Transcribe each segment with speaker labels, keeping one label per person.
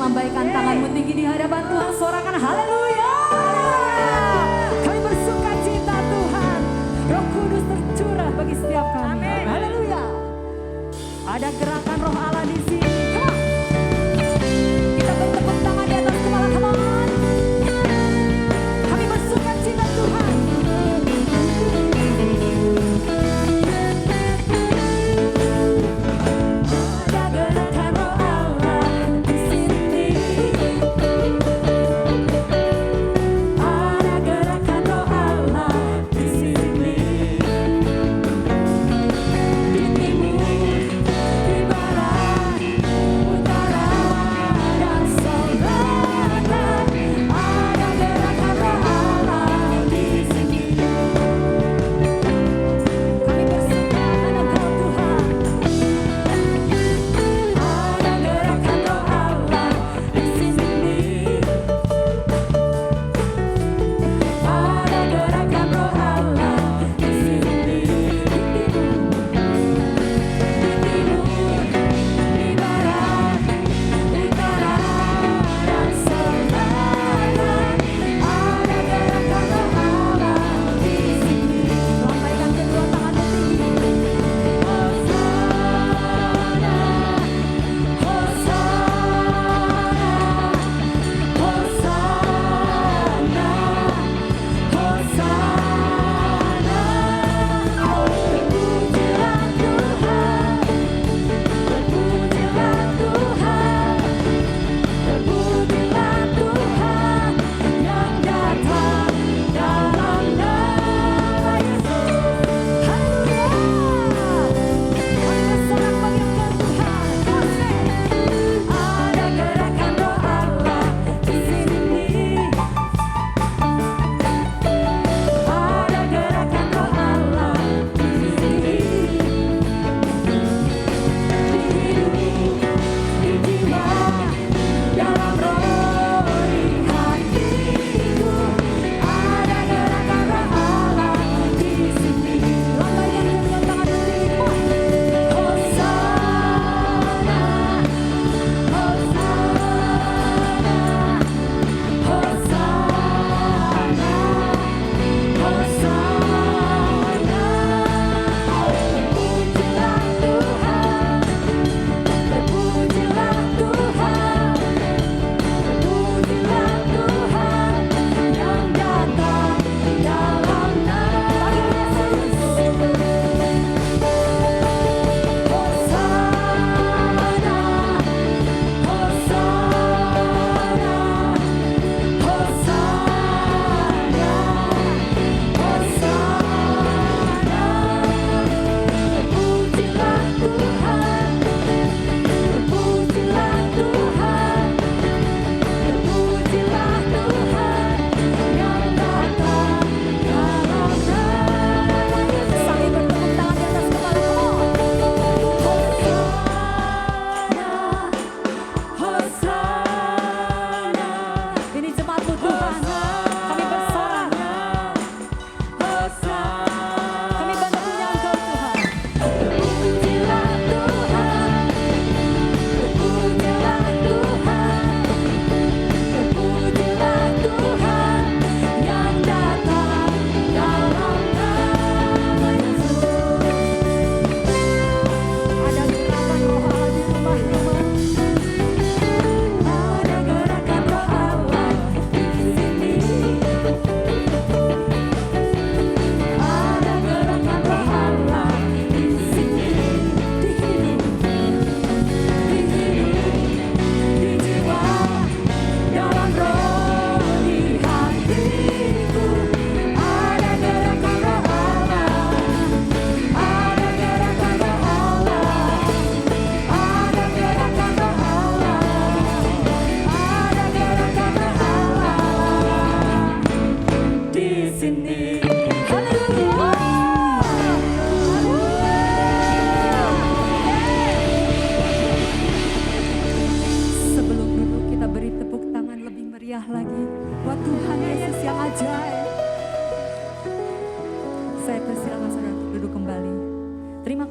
Speaker 1: lambaikan tanganmu tinggi di hadapan Tuhan, sorakan haleluya. Kami bersuka cita Tuhan, Roh Kudus tercurah bagi setiap kami. Haleluya. Ada gerakan Roh Allah di sini. Come on. Kita bertepuk tangan di atas kepala, come on. Kami bersuka cita Tuhan.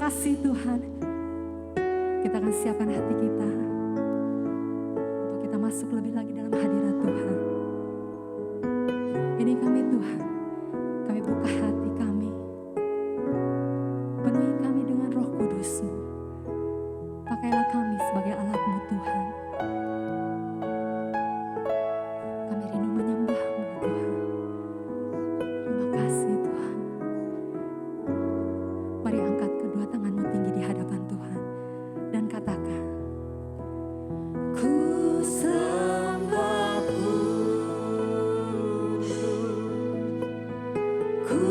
Speaker 1: kasih Tuhan, kita akan siapkan hati kita untuk kita masuk lebih lagi dalam hadirat Tuhan. Ini kami Tuhan, kami buka hati kami, penuhi kami dengan Roh Kudus-Mu. Pakailah kami sebagai alat-Mu Tuhan. Kami rindu menyembah-Mu Tuhan. Terima kasih Tuhan. Mari angkat kedua tanganmu tinggi di hadapan Tuhan dan katakan, ku sembah, ku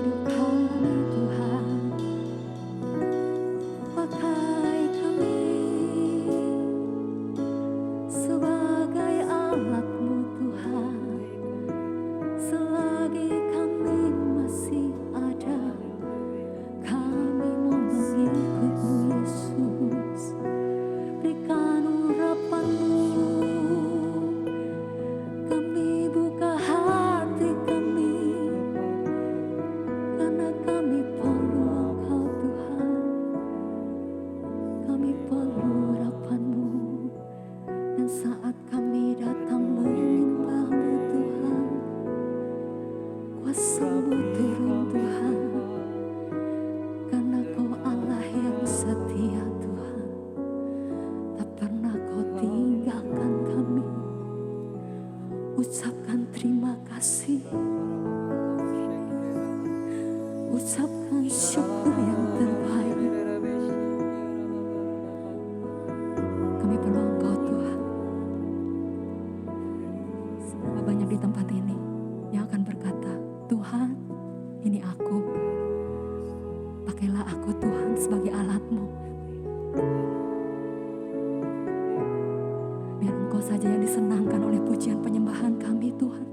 Speaker 1: hidup kami Tuhan. Pakai kami sebagai alat-Mu Tuhan. Selagi kami masih ada, kami mau mengikut-Mu Yesus. Berikan urapan-Mu, kami buka hati kami, karena kami perlu Engkau Tuhan. Kami perlu urapan-Mu, dan saat kami datang menyembah-Mu Tuhan, kuasa-Mu turun Tuhan, karena Kau Allah yang setia Tuhan. Tak pernah Kau tinggalkan kami. Ucapkan terima kasih, ucapkan syukur yang terbaik. Kami perlu Engkau Tuhan. Seberapa banyak di tempat ini yang akan berkata, Tuhan, ini aku. Pakailah aku Tuhan sebagai alat-Mu. Biar Engkau saja yang disenangkan oleh pujian penyembahan kami Tuhan.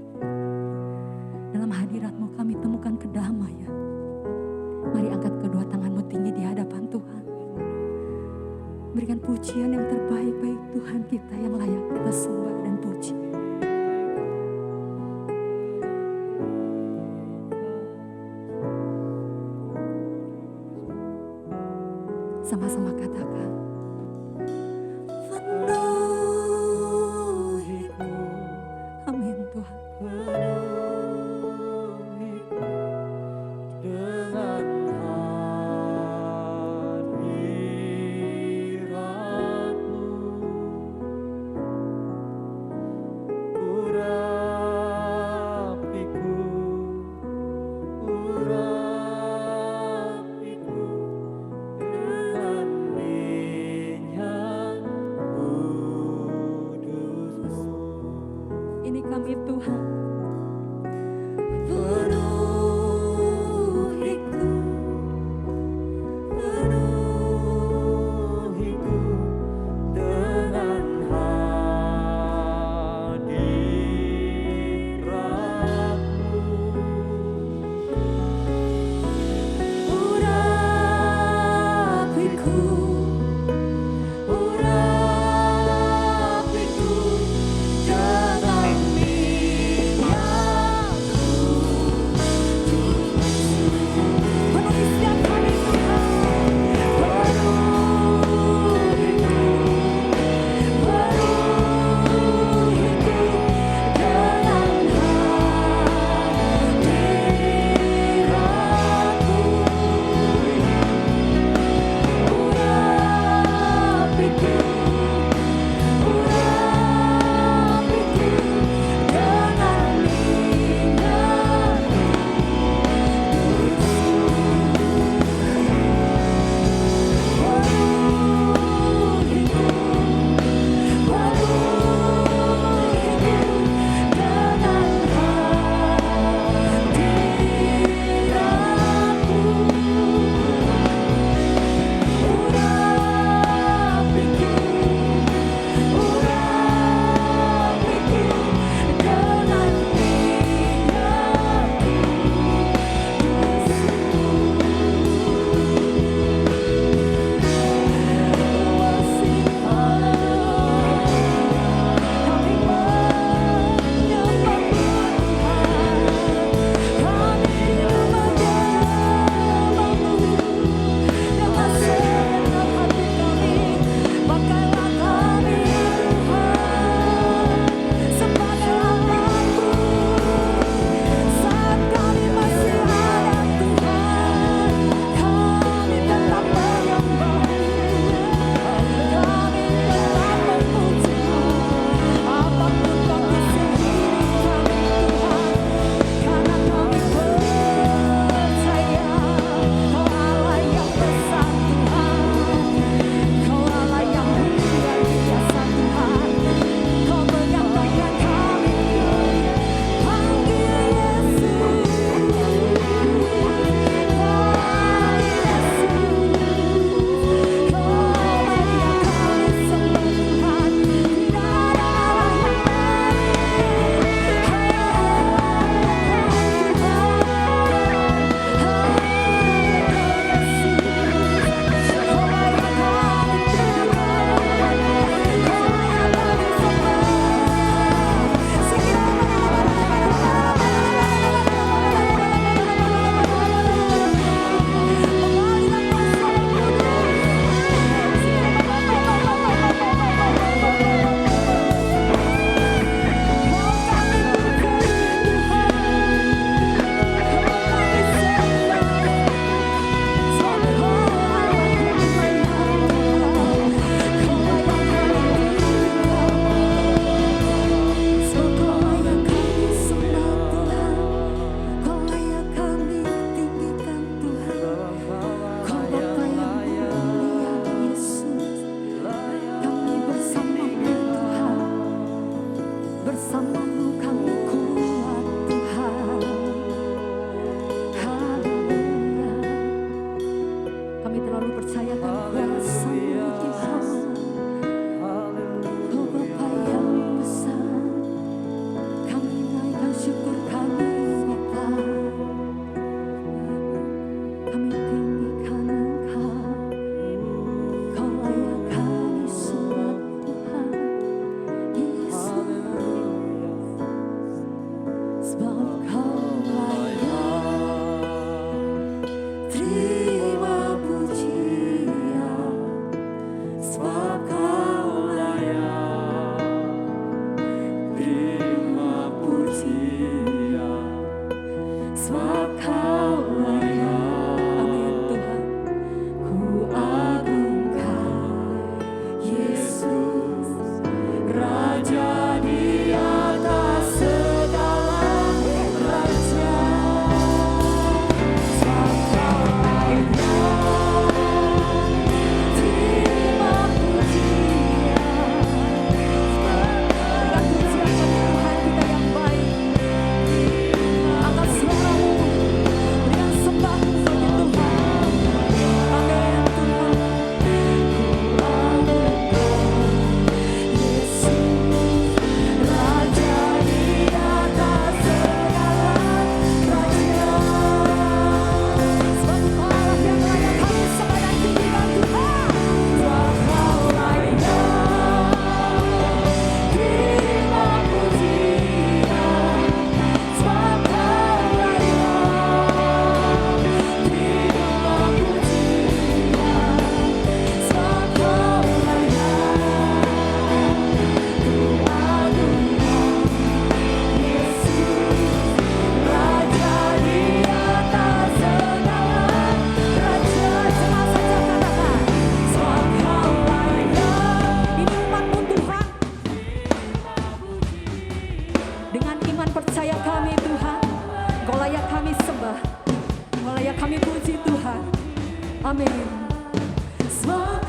Speaker 1: Dalam hadirat-Mu kami temukan kedamaian. Mari angkat kedua tangan-Mu tinggi di hadapan Tuhan. Berikan pujian yang terbaik bagi Tuhan kita yang layak kita sembah dan puji. Sama-sama katakan, penuhiku. Amin Tuhan.
Speaker 2: Penuhiku dengan hadirat-Mu, urapiku, urapiku dengan minyak-Mu.
Speaker 1: puji Tuhan. Amin. Semua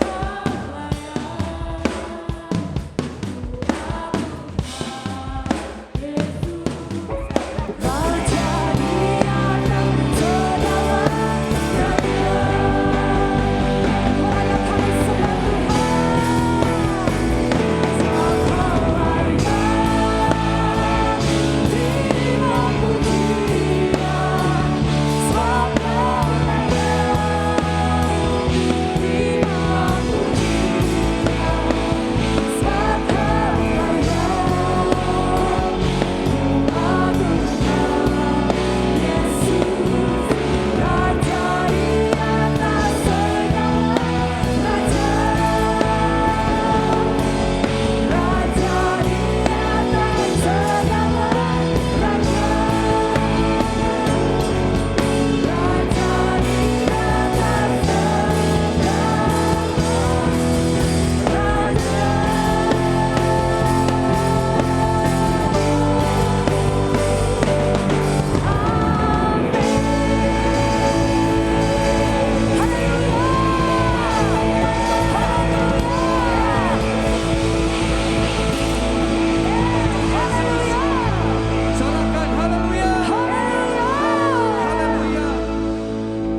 Speaker 3: Sorakan haleluya. Haleluya.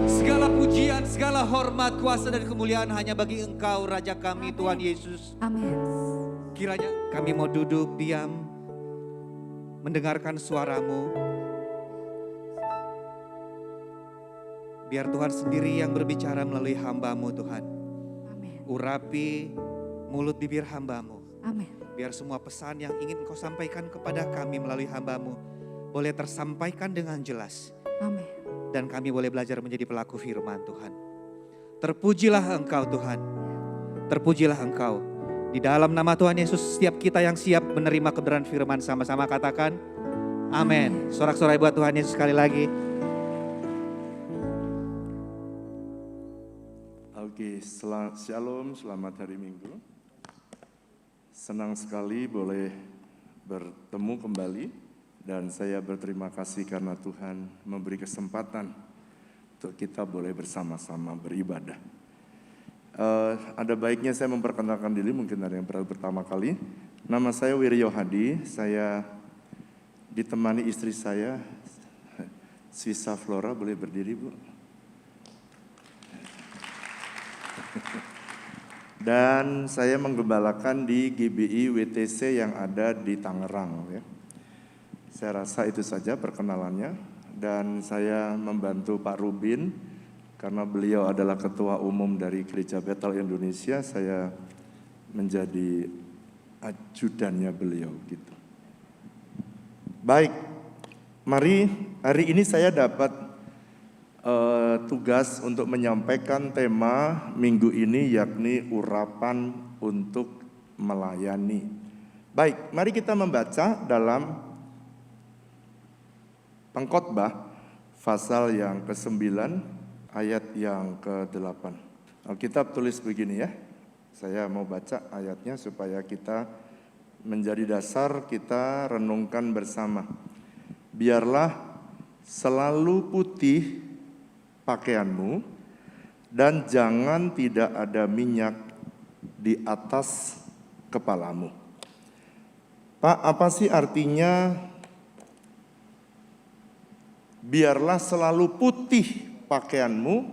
Speaker 3: Segala pujian, segala hormat, kuasa dan kemuliaan hanya bagi Engkau Raja kami Tuhan Yesus.
Speaker 1: amin.
Speaker 3: Kiranya kami mau duduk diam, mendengarkan suara-Mu. Biar Tuhan sendiri yang berbicara melalui hamba-Mu Tuhan.
Speaker 1: Amin.
Speaker 3: Urapi mulut bibir hamba-Mu.
Speaker 1: Amin.
Speaker 3: Biar semua pesan yang ingin Engkau sampaikan kepada kami melalui hamba-Mu boleh tersampaikan dengan jelas.
Speaker 1: Amin.
Speaker 3: Dan kami boleh belajar menjadi pelaku firman Tuhan. Terpujilah Engkau Tuhan. Terpujilah Engkau. Di dalam nama Tuhan Yesus, setiap kita yang siap menerima kebenaran firman sama-sama katakan amin. Sorak-sorai buat Tuhan Yesus sekali lagi.
Speaker 4: Oke, shalom, selamat hari Minggu. Senang sekali boleh bertemu kembali dan saya berterima kasih karena Tuhan memberi kesempatan untuk kita boleh bersama-sama beribadah. Ada baiknya saya memperkenalkan diri, mungkin ada yang pertama kali. Nama saya Wiryo Hadi, saya ditemani istri saya, Sisa Flora, boleh berdiri Bu? Dan saya menggembalakan di GBI WTC yang ada di Tangerang. Ya. Saya rasa itu saja perkenalannya. Dan saya membantu Pak Rubin, karena beliau adalah ketua umum dari Gereja Bethel Indonesia, saya menjadi ajudannya beliau gitu. Baik, mari hari ini saya dapat tugas untuk menyampaikan tema minggu ini, yakni urapan untuk melayani. Baik, mari kita membaca dalam Pengkhotbah pasal yang ke-9 ayat yang ke-8. Alkitab tulis begini ya. Saya mau baca ayatnya supaya kita menjadi dasar kita renungkan bersama. Biarlah selalu putih pakaianmu dan jangan tidak ada minyak di atas kepalamu. Pak, apa sih artinya biarlah selalu putih pakaianmu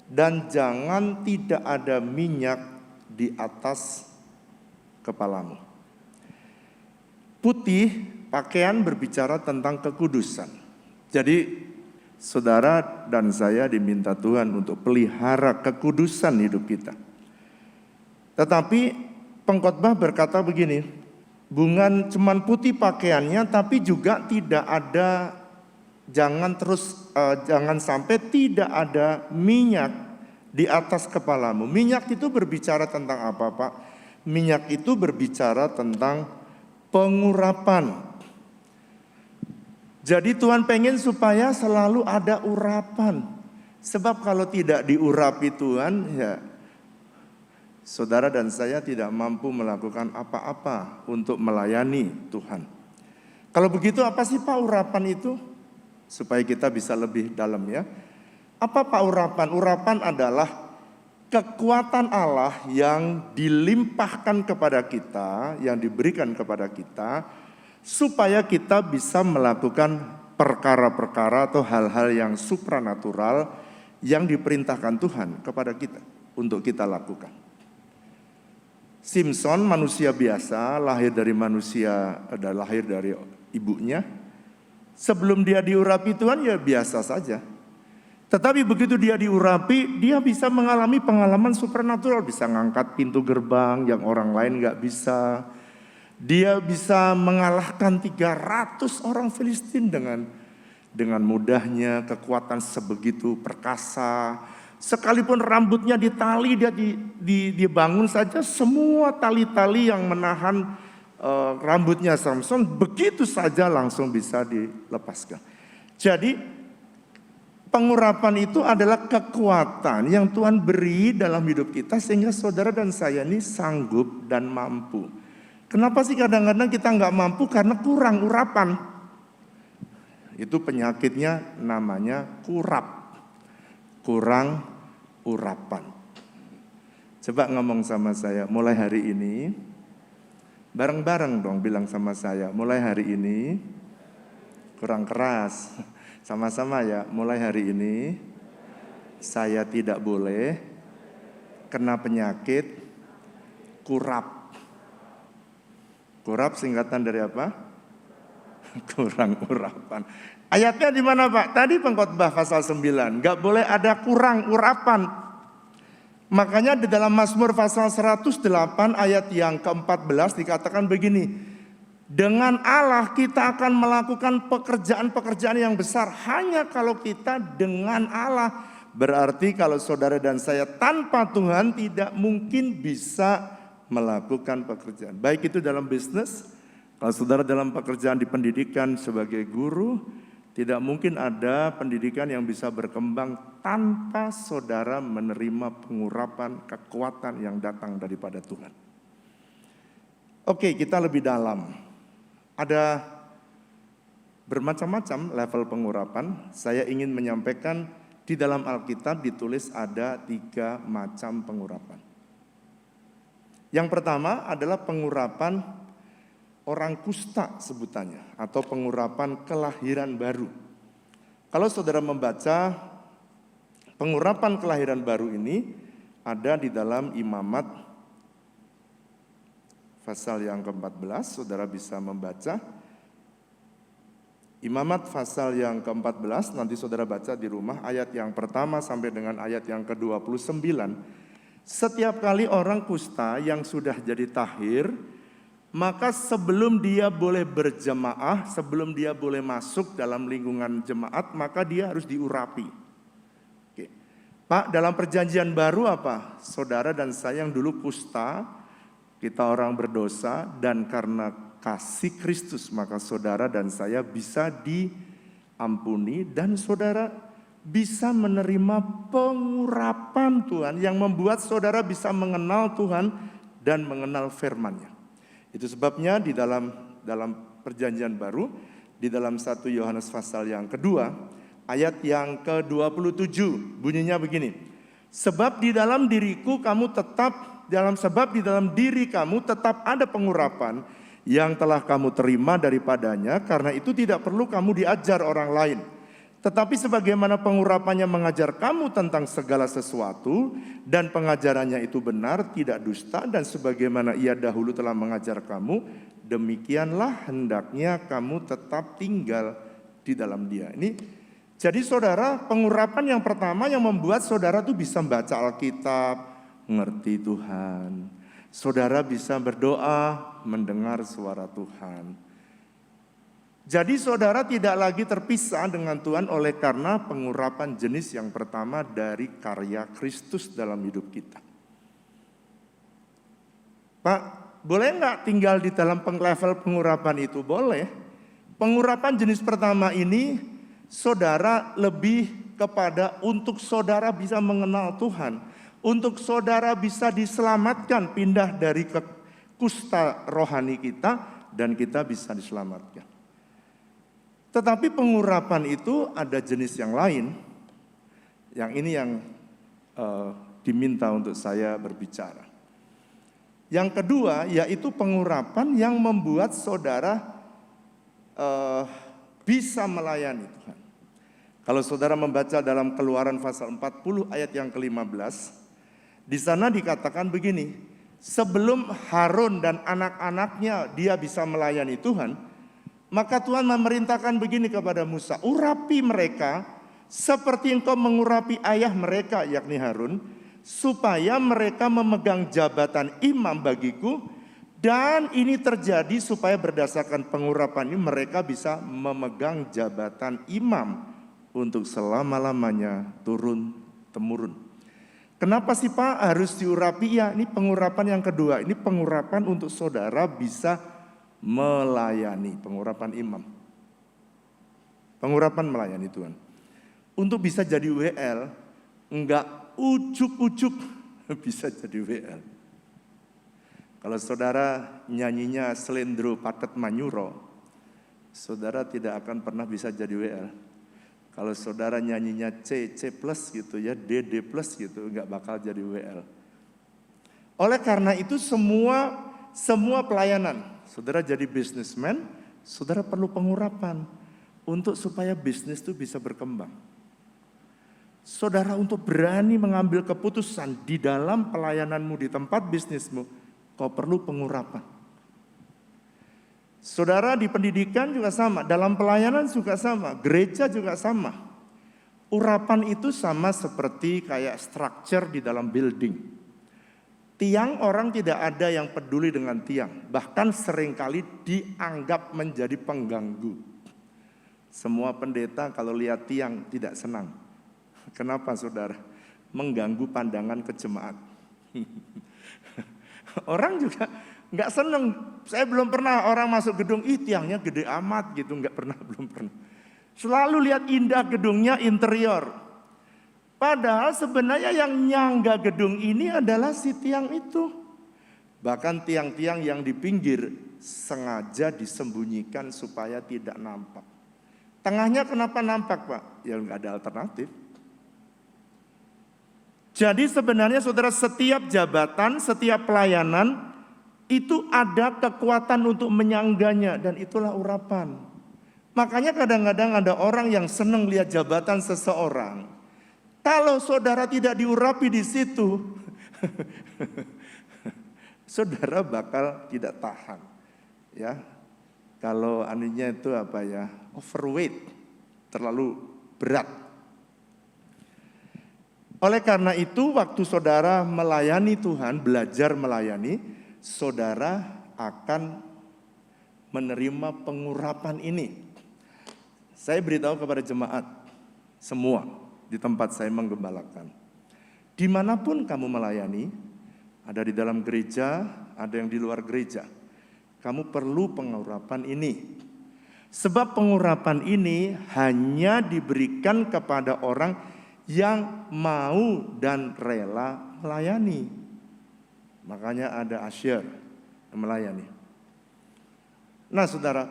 Speaker 4: dan jangan tidak ada minyak di atas kepalamu? Putih pakaian berbicara tentang kekudusan. Jadi saudara dan saya diminta Tuhan untuk pelihara kekudusan hidup kita. Tetapi pengkhotbah berkata begini, bukan cuman putih pakaiannya tapi juga tidak ada, jangan sampai tidak ada minyak di atas kepalamu. Minyak itu berbicara tentang apa, Pak? Minyak itu berbicara tentang pengurapan. Jadi Tuhan pengen supaya selalu ada urapan. Sebab kalau tidak diurapi Tuhan, ya saudara dan saya tidak mampu melakukan apa-apa untuk melayani Tuhan. Kalau begitu apa sih Pak urapan itu? Supaya kita bisa lebih dalam ya. Apa Pak urapan? Urapan adalah kekuatan Allah yang dilimpahkan kepada kita, yang diberikan kepada kita, supaya kita bisa melakukan perkara-perkara atau hal-hal yang supranatural yang diperintahkan Tuhan kepada kita untuk kita lakukan. Simpson manusia biasa, lahir dari manusia, lahir dari ibunya. Sebelum dia diurapi Tuhan ya biasa saja. Tetapi begitu dia diurapi, dia bisa mengalami pengalaman supernatural, bisa ngangkat pintu gerbang yang orang lain gak bisa. Dia bisa mengalahkan 300 orang Filistin dengan mudahnya, kekuatan sebegitu perkasa. Sekalipun rambutnya ditali, dia dibangun saja, semua tali-tali yang menahan rambutnya Samson begitu saja langsung bisa dilepaskan. Jadi pengurapan itu adalah kekuatan yang Tuhan beri dalam hidup kita sehingga saudara dan saya ini sanggup dan mampu. Kenapa sih kadang-kadang kita nggak mampu? Karena kurang urapan. Itu penyakitnya namanya kurap. Kurang urapan. Coba ngomong sama saya, mulai hari ini, bareng-bareng dong bilang sama saya, mulai hari ini, kurang keras. Sama-sama ya, mulai hari ini, saya tidak boleh kena penyakit kurap. Kurap singkatan dari apa? Kurang urapan. Ayatnya di mana Pak? Tadi Pengkhotbah pasal 9. Gak boleh ada kurang urapan. Makanya di dalam Mazmur pasal 108 ayat yang ke-14 dikatakan begini. Dengan Allah kita akan melakukan pekerjaan-pekerjaan yang besar. Hanya kalau kita dengan Allah. Berarti kalau saudara dan saya tanpa Tuhan tidak mungkin bisa melakukan pekerjaan. Baik itu dalam bisnis, kalau saudara dalam pekerjaan di pendidikan sebagai guru, tidak mungkin ada pendidikan yang bisa berkembang tanpa saudara menerima pengurapan kekuatan yang datang daripada Tuhan. Oke, kita lebih dalam. Ada bermacam-macam level pengurapan. Saya ingin menyampaikan di dalam Alkitab ditulis ada 3 macam pengurapan. Yang pertama adalah pengurapan orang kusta sebutannya atau pengurapan kelahiran baru. Kalau saudara membaca pengurapan kelahiran baru ini ada di dalam Imamat pasal yang ke-14, saudara bisa membaca. Imamat pasal yang ke-14, nanti saudara baca di rumah ayat yang pertama sampai dengan ayat yang ke-29. Setiap kali orang kusta yang sudah jadi tahir, maka sebelum dia boleh berjemaah, sebelum dia boleh masuk dalam lingkungan jemaat, maka dia harus diurapi. Oke. Pak, dalam perjanjian baru apa? Saudara dan saya yang dulu kusta, kita orang berdosa, dan karena kasih Kristus, maka saudara dan saya bisa diampuni, dan saudara bisa menerima pengurapan Tuhan yang membuat saudara bisa mengenal Tuhan dan mengenal firman-Nya. Itu sebabnya di dalam perjanjian baru, di dalam 1 Yohanes pasal yang kedua, ayat yang ke-27, bunyinya begini. Sebab di dalam diri kamu tetap ada pengurapan yang telah kamu terima daripadanya, karena itu tidak perlu kamu diajar orang lain. Tetapi sebagaimana pengurapannya mengajar kamu tentang segala sesuatu dan pengajarannya itu benar, tidak dusta, dan sebagaimana ia dahulu telah mengajar kamu, demikianlah hendaknya kamu tetap tinggal di dalam dia. Ini jadi saudara, pengurapan yang pertama yang membuat saudara tuh bisa membaca Alkitab, ngerti Tuhan. Saudara bisa berdoa, mendengar suara Tuhan. Jadi saudara tidak lagi terpisah dengan Tuhan oleh karena pengurapan jenis yang pertama dari karya Kristus dalam hidup kita. Pak, boleh nggak tinggal di dalam level pengurapan itu? Boleh. Pengurapan jenis pertama ini saudara lebih kepada untuk saudara bisa mengenal Tuhan. Untuk saudara bisa diselamatkan, pindah dari kusta rohani kita dan kita bisa diselamatkan. Tetapi pengurapan itu ada jenis yang lain, Yang ini yang diminta untuk saya berbicara. Yang kedua yaitu pengurapan yang membuat saudara bisa melayani Tuhan. Kalau saudara membaca dalam Keluaran pasal 40 ayat yang ke-15, di sana dikatakan begini, sebelum Harun dan anak-anaknya dia bisa melayani Tuhan, maka Tuhan memerintahkan begini kepada Musa, urapi mereka seperti engkau mengurapi ayah mereka, yakni Harun, supaya mereka memegang jabatan imam bagiku, dan ini terjadi supaya berdasarkan pengurapan ini mereka bisa memegang jabatan imam untuk selama-lamanya turun-temurun. Kenapa sih Pak harus diurapi? Ya, ini pengurapan yang kedua. Ini pengurapan untuk saudara bisa melayani, pengurapan imam. Pengurapan melayani Tuhan. Untuk bisa jadi WL, enggak ujuk-ujuk bisa jadi WL. Kalau saudara nyanyinya Slendro Patet Manyuro, saudara tidak akan pernah bisa jadi WL. Kalau saudara nyanyinya C plus gitu ya, D plus gitu, enggak bakal jadi WL. Oleh karena itu semua pelayanan, saudara jadi businessman, saudara perlu pengurapan untuk supaya bisnis itu bisa berkembang. Saudara untuk berani mengambil keputusan di dalam pelayananmu di tempat bisnismu, kau perlu pengurapan. Saudara di pendidikan juga sama, dalam pelayanan juga sama, gereja juga sama. Urapan itu sama seperti kayak structure di dalam building. Tiang orang tidak ada yang peduli dengan tiang, bahkan seringkali dianggap menjadi pengganggu. Semua pendeta kalau lihat tiang tidak senang. Kenapa saudara? Mengganggu pandangan ke jemaat. Orang juga nggak seneng. Saya belum pernah orang masuk gedung, tiangnya gede amat gitu, belum pernah. Selalu lihat indah gedungnya, interior. Padahal sebenarnya yang nyangga gedung ini adalah si tiang itu. Bahkan tiang-tiang yang di pinggir sengaja disembunyikan supaya tidak nampak. Tengahnya kenapa nampak Pak? Ya nggak ada alternatif. Jadi sebenarnya saudara setiap jabatan, setiap pelayanan itu ada kekuatan untuk menyangganya dan itulah urapan. Makanya kadang-kadang ada orang yang senang lihat jabatan seseorang. Kalau saudara tidak diurapi di situ, saudara bakal tidak tahan. Ya, kalau aninya itu overweight, terlalu berat. Oleh karena itu waktu saudara melayani Tuhan, belajar melayani, saudara akan menerima pengurapan ini. Saya beritahu kepada jemaat semua di tempat saya menggembalakan. Dimanapun kamu melayani, ada di dalam gereja, ada yang di luar gereja. Kamu perlu pengurapan ini. Sebab pengurapan ini hanya diberikan kepada orang yang mau dan rela melayani. Makanya ada asyir yang melayani. Nah saudara,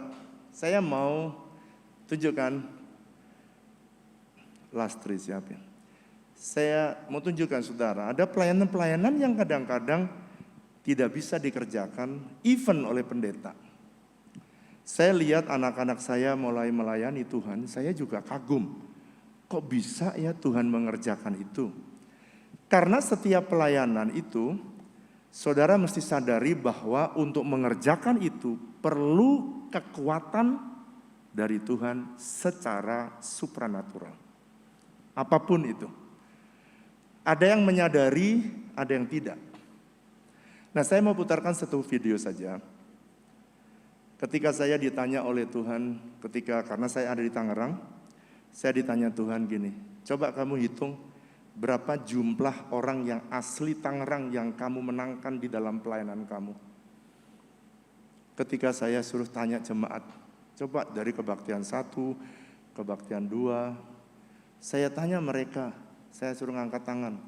Speaker 4: saya mau tunjukkan lastri siapin. Saya mau tunjukkan saudara, ada pelayanan-pelayanan yang kadang-kadang tidak bisa dikerjakan even oleh pendeta. Saya lihat anak-anak saya mulai melayani Tuhan, saya juga kagum. Kok bisa ya Tuhan mengerjakan itu? Karena setiap pelayanan itu, saudara mesti sadari bahwa untuk mengerjakan itu perlu kekuatan dari Tuhan secara supranatural. Apapun itu. Ada yang menyadari, ada yang tidak. Nah, saya mau putarkan satu video saja. Ketika saya ditanya oleh Tuhan, karena saya ada di Tangerang, saya ditanya Tuhan gini, coba kamu hitung berapa jumlah orang yang asli Tangerang yang kamu menangkan di dalam pelayanan kamu. Ketika saya suruh tanya jemaat, coba dari kebaktian 1, kebaktian 2, saya tanya mereka, saya suruh ngangkat tangan.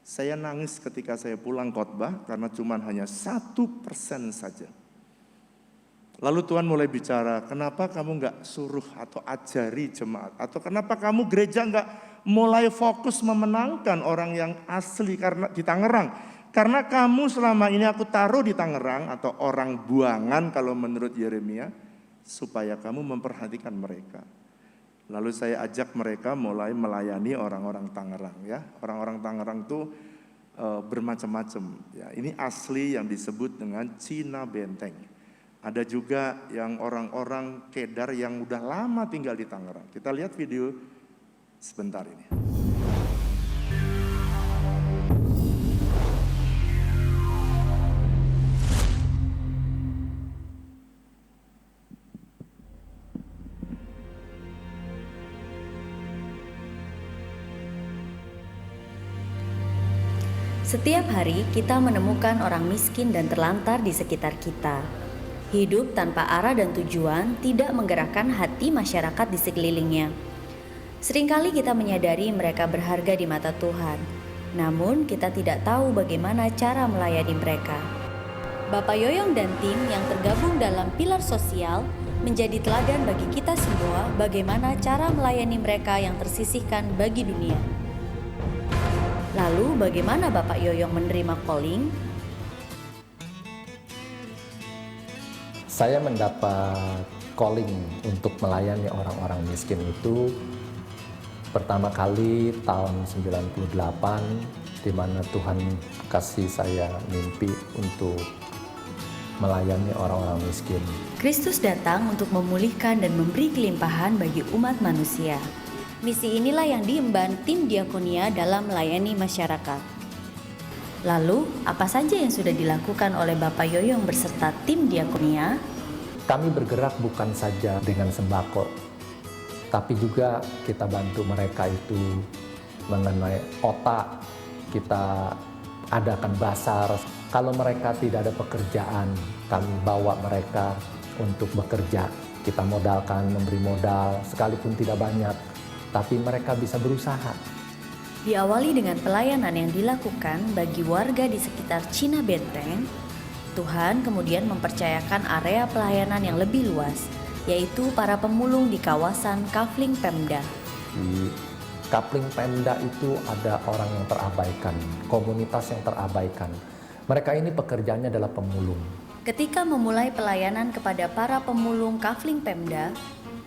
Speaker 4: Saya nangis ketika saya pulang khotbah karena cuma hanya 1% saja. Lalu Tuhan mulai bicara, kenapa kamu nggak suruh atau ajari jemaat? Atau kenapa kamu gereja nggak mulai fokus memenangkan orang yang asli karena di Tangerang. Karena kamu selama ini aku taruh di Tangerang atau orang buangan kalau menurut Yeremia, supaya kamu memperhatikan mereka. Lalu saya ajak mereka mulai melayani orang-orang Tangerang ya. Orang-orang Tangerang tuh bermacam-macam ya. Ini asli yang disebut dengan Cina Benteng. Ada juga yang orang-orang Kedar yang udah lama tinggal di Tangerang. Kita lihat video sebentar ini.
Speaker 5: Setiap hari kita menemukan orang miskin dan terlantar di sekitar kita. Hidup tanpa arah dan tujuan tidak menggerakkan hati masyarakat di sekelilingnya. Seringkali kita menyadari mereka berharga di mata Tuhan, namun kita tidak tahu bagaimana cara melayani mereka. Bapak Yoyong dan tim yang tergabung dalam pilar sosial menjadi teladan bagi kita semua bagaimana cara melayani mereka yang tersisihkan bagi dunia. Lalu bagaimana Bapak Yoyong menerima calling?
Speaker 6: Saya mendapat calling untuk melayani orang-orang miskin itu pertama kali tahun 98, di mana Tuhan kasih saya mimpi untuk melayani orang-orang miskin.
Speaker 5: Kristus datang untuk memulihkan dan memberi kelimpahan bagi umat manusia. Misi inilah yang diemban tim diakonia dalam melayani masyarakat. Lalu, apa saja yang sudah dilakukan oleh Bapak Yoyong berserta tim diakonia?
Speaker 6: Kami bergerak bukan saja dengan sembako, tapi juga kita bantu mereka itu mengenai otak. Kita adakan basar. Kalau mereka tidak ada pekerjaan, kami bawa mereka untuk bekerja. Kita modalkan, memberi modal, sekalipun tidak banyak, tapi mereka bisa berusaha.
Speaker 5: Diawali dengan pelayanan yang dilakukan bagi warga di sekitar Cina Benteng, Tuhan kemudian mempercayakan area pelayanan yang lebih luas, yaitu para pemulung di kawasan Kafling Pemda.
Speaker 6: Di Kafling Pemda itu ada orang yang terabaikan, komunitas yang terabaikan. Mereka ini pekerjaannya adalah pemulung.
Speaker 5: Ketika memulai pelayanan kepada para pemulung Kafling Pemda,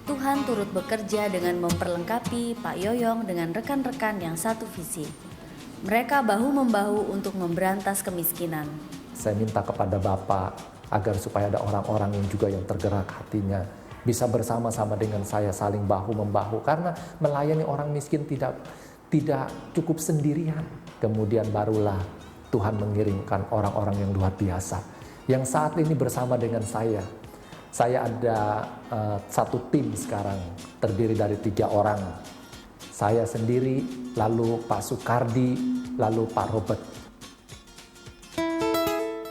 Speaker 5: Tuhan turut bekerja dengan memperlengkapi Pak Yoyong dengan rekan-rekan yang satu visi. Mereka bahu-membahu untuk memberantas kemiskinan.
Speaker 6: Saya minta kepada Bapak agar supaya ada orang-orang yang juga yang tergerak hatinya, bisa bersama-sama dengan saya saling bahu-membahu, karena melayani orang miskin tidak cukup sendirian. Kemudian barulah Tuhan mengirimkan orang-orang yang luar biasa, yang saat ini bersama dengan saya. Saya ada satu tim sekarang terdiri dari 3 orang. Saya sendiri, lalu Pak Sukardi, lalu Pak Robert.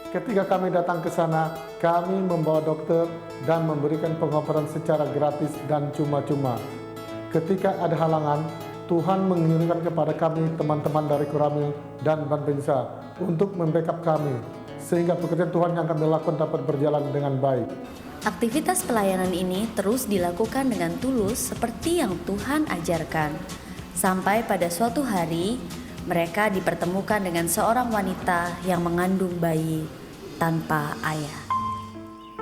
Speaker 7: Ketika kami datang ke sana, kami membawa dokter dan memberikan pengobatan secara gratis dan cuma-cuma. Ketika ada halangan, Tuhan mengirimkan kepada kami teman-teman dari Kurami dan Banbensa untuk membackup kami, sehingga pekerjaan Tuhan yang kami lakukan dapat berjalan dengan baik.
Speaker 5: Aktivitas pelayanan ini terus dilakukan dengan tulus seperti yang Tuhan ajarkan. Sampai pada suatu hari, mereka dipertemukan dengan seorang wanita yang mengandung bayi tanpa ayah.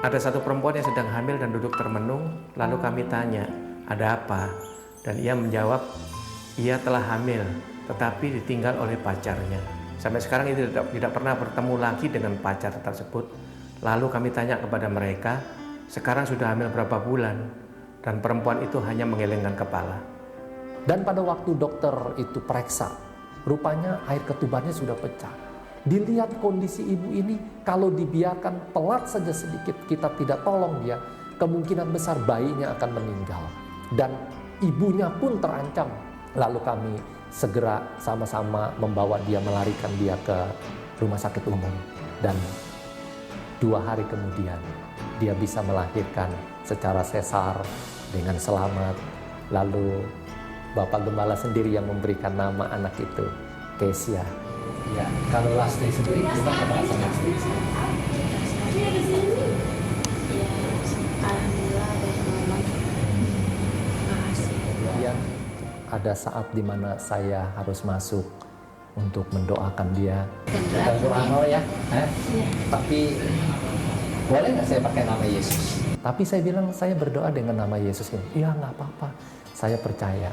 Speaker 2: Ada satu perempuan yang sedang hamil dan duduk termenung, lalu kami tanya, ada apa? Dan ia menjawab, ia telah hamil, tetapi ditinggal oleh pacarnya. Sampai sekarang ia tidak pernah bertemu lagi dengan pacar tersebut. Lalu kami tanya kepada mereka, sekarang sudah hamil berapa bulan? Dan perempuan itu hanya menggelengkan kepala.
Speaker 6: Dan pada waktu dokter itu periksa, rupanya air ketubannya sudah pecah. Dilihat kondisi ibu ini, kalau dibiarkan telat saja sedikit, kita tidak tolong dia, kemungkinan besar bayinya akan meninggal. Dan ibunya pun terancam. Lalu kami segera sama-sama membawa dia, melarikan dia ke rumah sakit umum. Dan 2 hari kemudian, dia bisa melahirkan secara sesar dengan selamat. Lalu Bapak Gembala sendiri yang memberikan nama anak itu, Kesia. Ya, kalau Lastri sendiri gimana perasaan Lastri?
Speaker 8: Alhamdulillah ada mama. Makasih.
Speaker 6: Kemudian ada saat di mana saya harus masuk untuk mendoakan dia. Bukan doa ya, tapi boleh nggak saya pakai nama Yesus? Tapi saya bilang saya berdoa dengan nama Yesus. Iya nggak apa-apa, saya percaya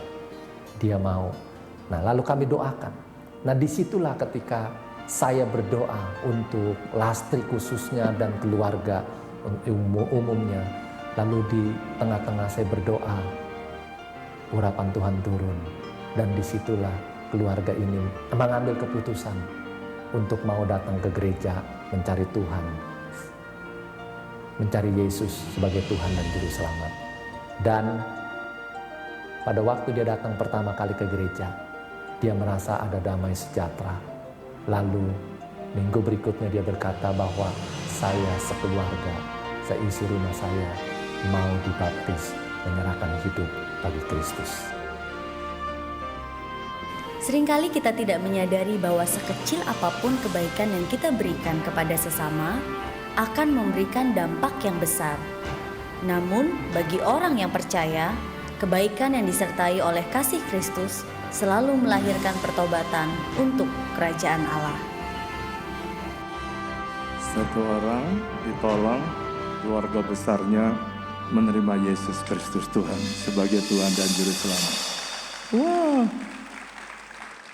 Speaker 6: dia mau. Nah lalu kami doakan. Nah disitulah ketika saya berdoa untuk Lastri khususnya dan keluarga umumnya. Lalu di tengah-tengah saya berdoa, urapan Tuhan turun. Dan disitulah keluarga ini mengambil keputusan untuk mau datang ke gereja mencari Tuhan. Mencari Yesus sebagai Tuhan dan Juru Selamat. Dan pada waktu dia datang pertama kali ke gereja, dia merasa ada damai sejahtera. Lalu minggu berikutnya dia berkata bahwa saya sekeluarga, seisi rumah saya mau dibaptis, menyerahkan hidup bagi Kristus.
Speaker 5: Seringkali kita tidak menyadari bahwa sekecil apapun kebaikan yang kita berikan kepada sesama akan memberikan dampak yang besar. Namun, bagi orang yang percaya, kebaikan yang disertai oleh kasih Kristus selalu melahirkan pertobatan untuk kerajaan Allah.
Speaker 4: Satu orang ditolong, keluarga besarnya menerima Yesus Kristus Tuhan sebagai Tuhan dan Juru Selamat. Wah,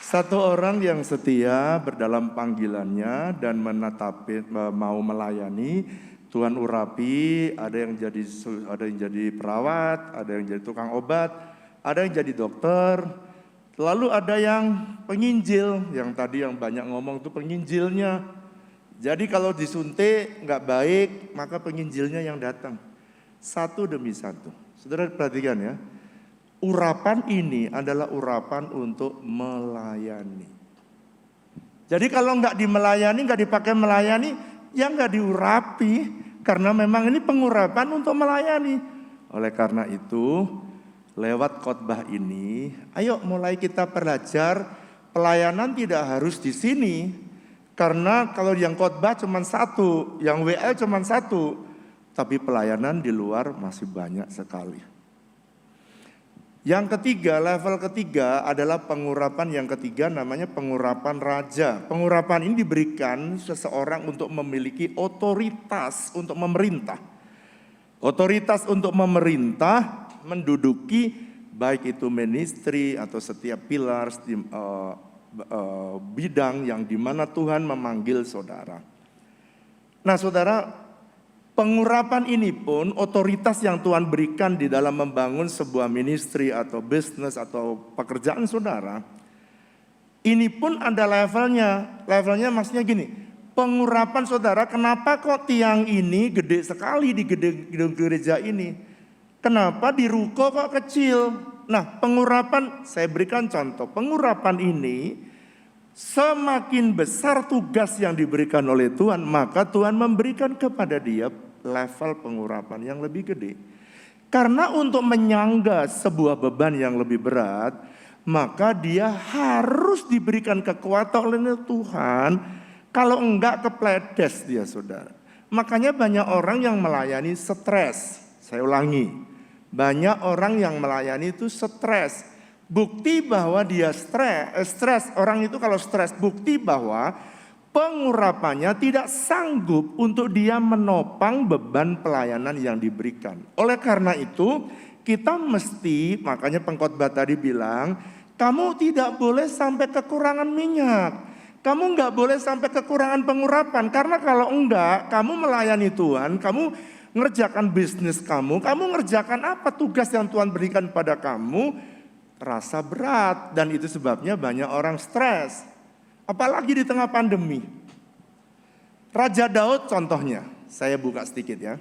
Speaker 4: satu orang yang setia berdalam panggilannya dan menatapi, mau melayani, Tuhan urapi, ada yang jadi perawat, ada yang jadi tukang obat, ada yang jadi dokter, lalu ada yang penginjil, yang tadi yang banyak ngomong itu penginjilnya. Jadi kalau disuntik nggak baik, maka penginjilnya yang datang. Satu demi satu. Saudara perhatikan ya, urapan ini adalah urapan untuk melayani. Jadi kalau nggak dimelayani, nggak dipakai melayani, ya nggak diurapi. Karena memang ini pengurapan untuk melayani. Oleh karena itu, lewat khotbah ini, ayo mulai kita belajar pelayanan tidak harus di sini. Karena kalau yang khotbah cuma satu, yang WL cuma satu, tapi pelayanan di luar masih banyak sekali. Yang ketiga, level ketiga adalah pengurapan yang ketiga, namanya pengurapan raja. Pengurapan ini diberikan seseorang untuk memiliki otoritas untuk memerintah. Otoritas untuk memerintah menduduki baik itu ministry atau setiap pilar, bidang yang dimana Tuhan memanggil saudara. Nah saudara, pengurapan ini pun otoritas yang Tuhan berikan di dalam membangun sebuah ministry atau bisnis atau pekerjaan saudara, ini pun ada levelnya. Levelnya maksudnya gini, pengurapan saudara, kenapa kok tiang ini gede sekali di gedung gereja ini? Kenapa di ruko kok kecil? Nah pengurapan, saya berikan contoh, pengurapan ini semakin besar tugas yang diberikan oleh Tuhan, maka Tuhan memberikan kepada dia level pengurapan yang lebih gede. Karena untuk menyangga sebuah beban yang lebih berat, maka dia harus diberikan kekuatan oleh Tuhan. Kalau enggak kepledes dia saudara. Makanya banyak orang yang melayani stres. Saya ulangi. Banyak orang yang melayani itu stres. Bukti bahwa dia stres. Orang itu kalau stres, bukti bahwa pengurapannya tidak sanggup untuk dia menopang beban pelayanan yang diberikan. Oleh karena itu, kita mesti, makanya pengkhotbah tadi bilang, kamu tidak boleh sampai kekurangan minyak. Kamu enggak boleh sampai kekurangan pengurapan. Karena kalau enggak, kamu melayani Tuhan, kamu ngerjakan bisnis kamu ngerjakan apa tugas yang Tuhan berikan pada kamu, rasa berat. Dan itu sebabnya banyak orang stres. Apalagi di tengah pandemi. Raja Daud contohnya, saya buka sedikit ya.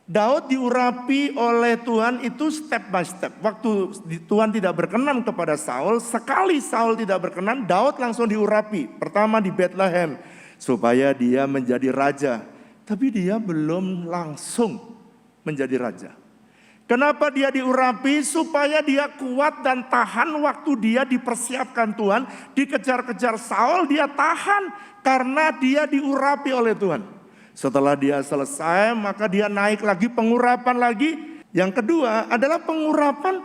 Speaker 4: Daud diurapi oleh Tuhan itu step by step. Waktu Tuhan tidak berkenan kepada Saul, sekali Saul tidak berkenan, Daud langsung diurapi. Pertama di Bethlehem, supaya dia menjadi raja. Tapi dia belum langsung menjadi raja. Kenapa dia diurapi? Supaya dia kuat dan tahan waktu dia dipersiapkan Tuhan. Dikejar-kejar Saul, dia tahan karena dia diurapi oleh Tuhan. Setelah dia selesai, maka dia naik lagi, pengurapan lagi. Yang kedua adalah pengurapan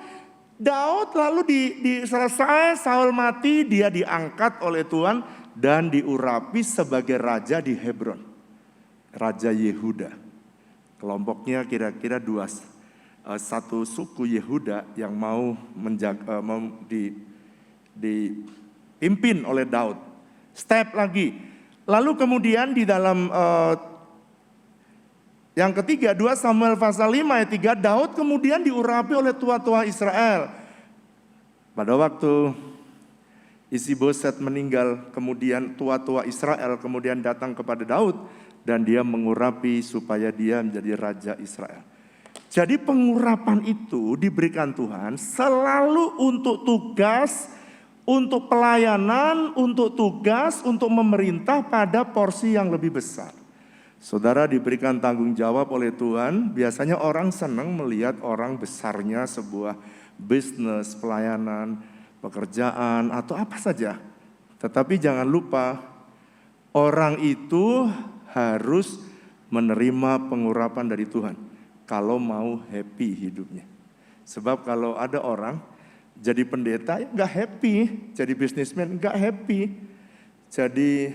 Speaker 4: Daud lalu selesai Saul mati, dia diangkat oleh Tuhan dan diurapi sebagai raja di Hebron. Raja Yehuda. Kelompoknya kira-kira satu suku Yehuda yang mau dipimpin oleh Daud. Step lagi. Lalu kemudian di dalam yang ketiga, 2 Samuel pasal 5 ayat 3, Daud kemudian diurapi oleh tua-tua Israel. Pada waktu Isiboset meninggal, kemudian tua-tua Israel kemudian datang kepada Daud dan dia mengurapi supaya dia menjadi raja Israel. Jadi pengurapan itu diberikan Tuhan selalu untuk tugas, untuk pelayanan, untuk tugas, untuk memerintah pada porsi yang lebih besar. Saudara diberikan tanggung jawab oleh Tuhan, biasanya orang senang melihat orang besarnya sebuah bisnis, pelayanan, pekerjaan, atau apa saja. Tetapi jangan lupa, orang itu harus menerima pengurapan dari Tuhan kalau mau happy hidupnya. Sebab kalau ada orang jadi pendeta nggak happy, jadi bisnismen nggak happy, jadi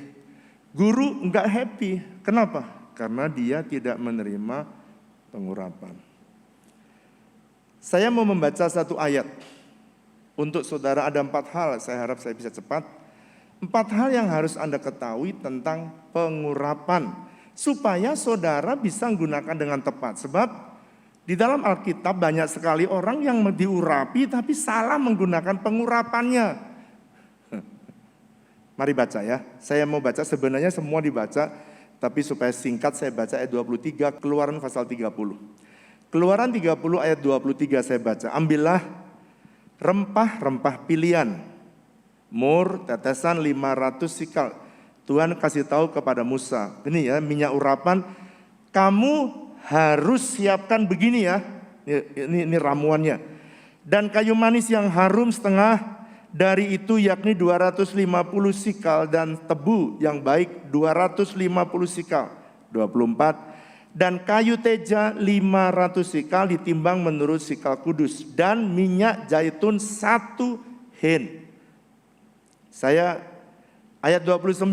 Speaker 4: guru nggak happy. Kenapa? Karena dia tidak menerima pengurapan. Saya mau membaca satu ayat. Untuk saudara ada 4 hal, saya harap saya bisa cepat. 4 hal yang harus Anda ketahui tentang pengurapan. Supaya saudara bisa menggunakan dengan tepat. Sebab di dalam Alkitab banyak sekali orang yang diurapi tapi salah menggunakan pengurapannya. Mari baca ya. Saya mau baca, sebenarnya semua dibaca. Tapi supaya singkat saya baca ayat 23, Keluaran pasal 30. Keluaran 30 ayat 23 saya baca. Ambillah rempah-rempah pilihan. Mur, tetesan 500 sikal. Tuhan kasih tahu kepada Musa. Ini ya, minyak urapan. Kamu harus siapkan begini ya. Ini ramuannya. Dan kayu manis yang harum setengah dari itu yakni 250 sikal dan tebu yang baik 250 sikal. 24. Dan kayu teja 500 sikal ditimbang menurut sikal kudus. Dan minyak zaitun 1 hin. Saya ayat 29.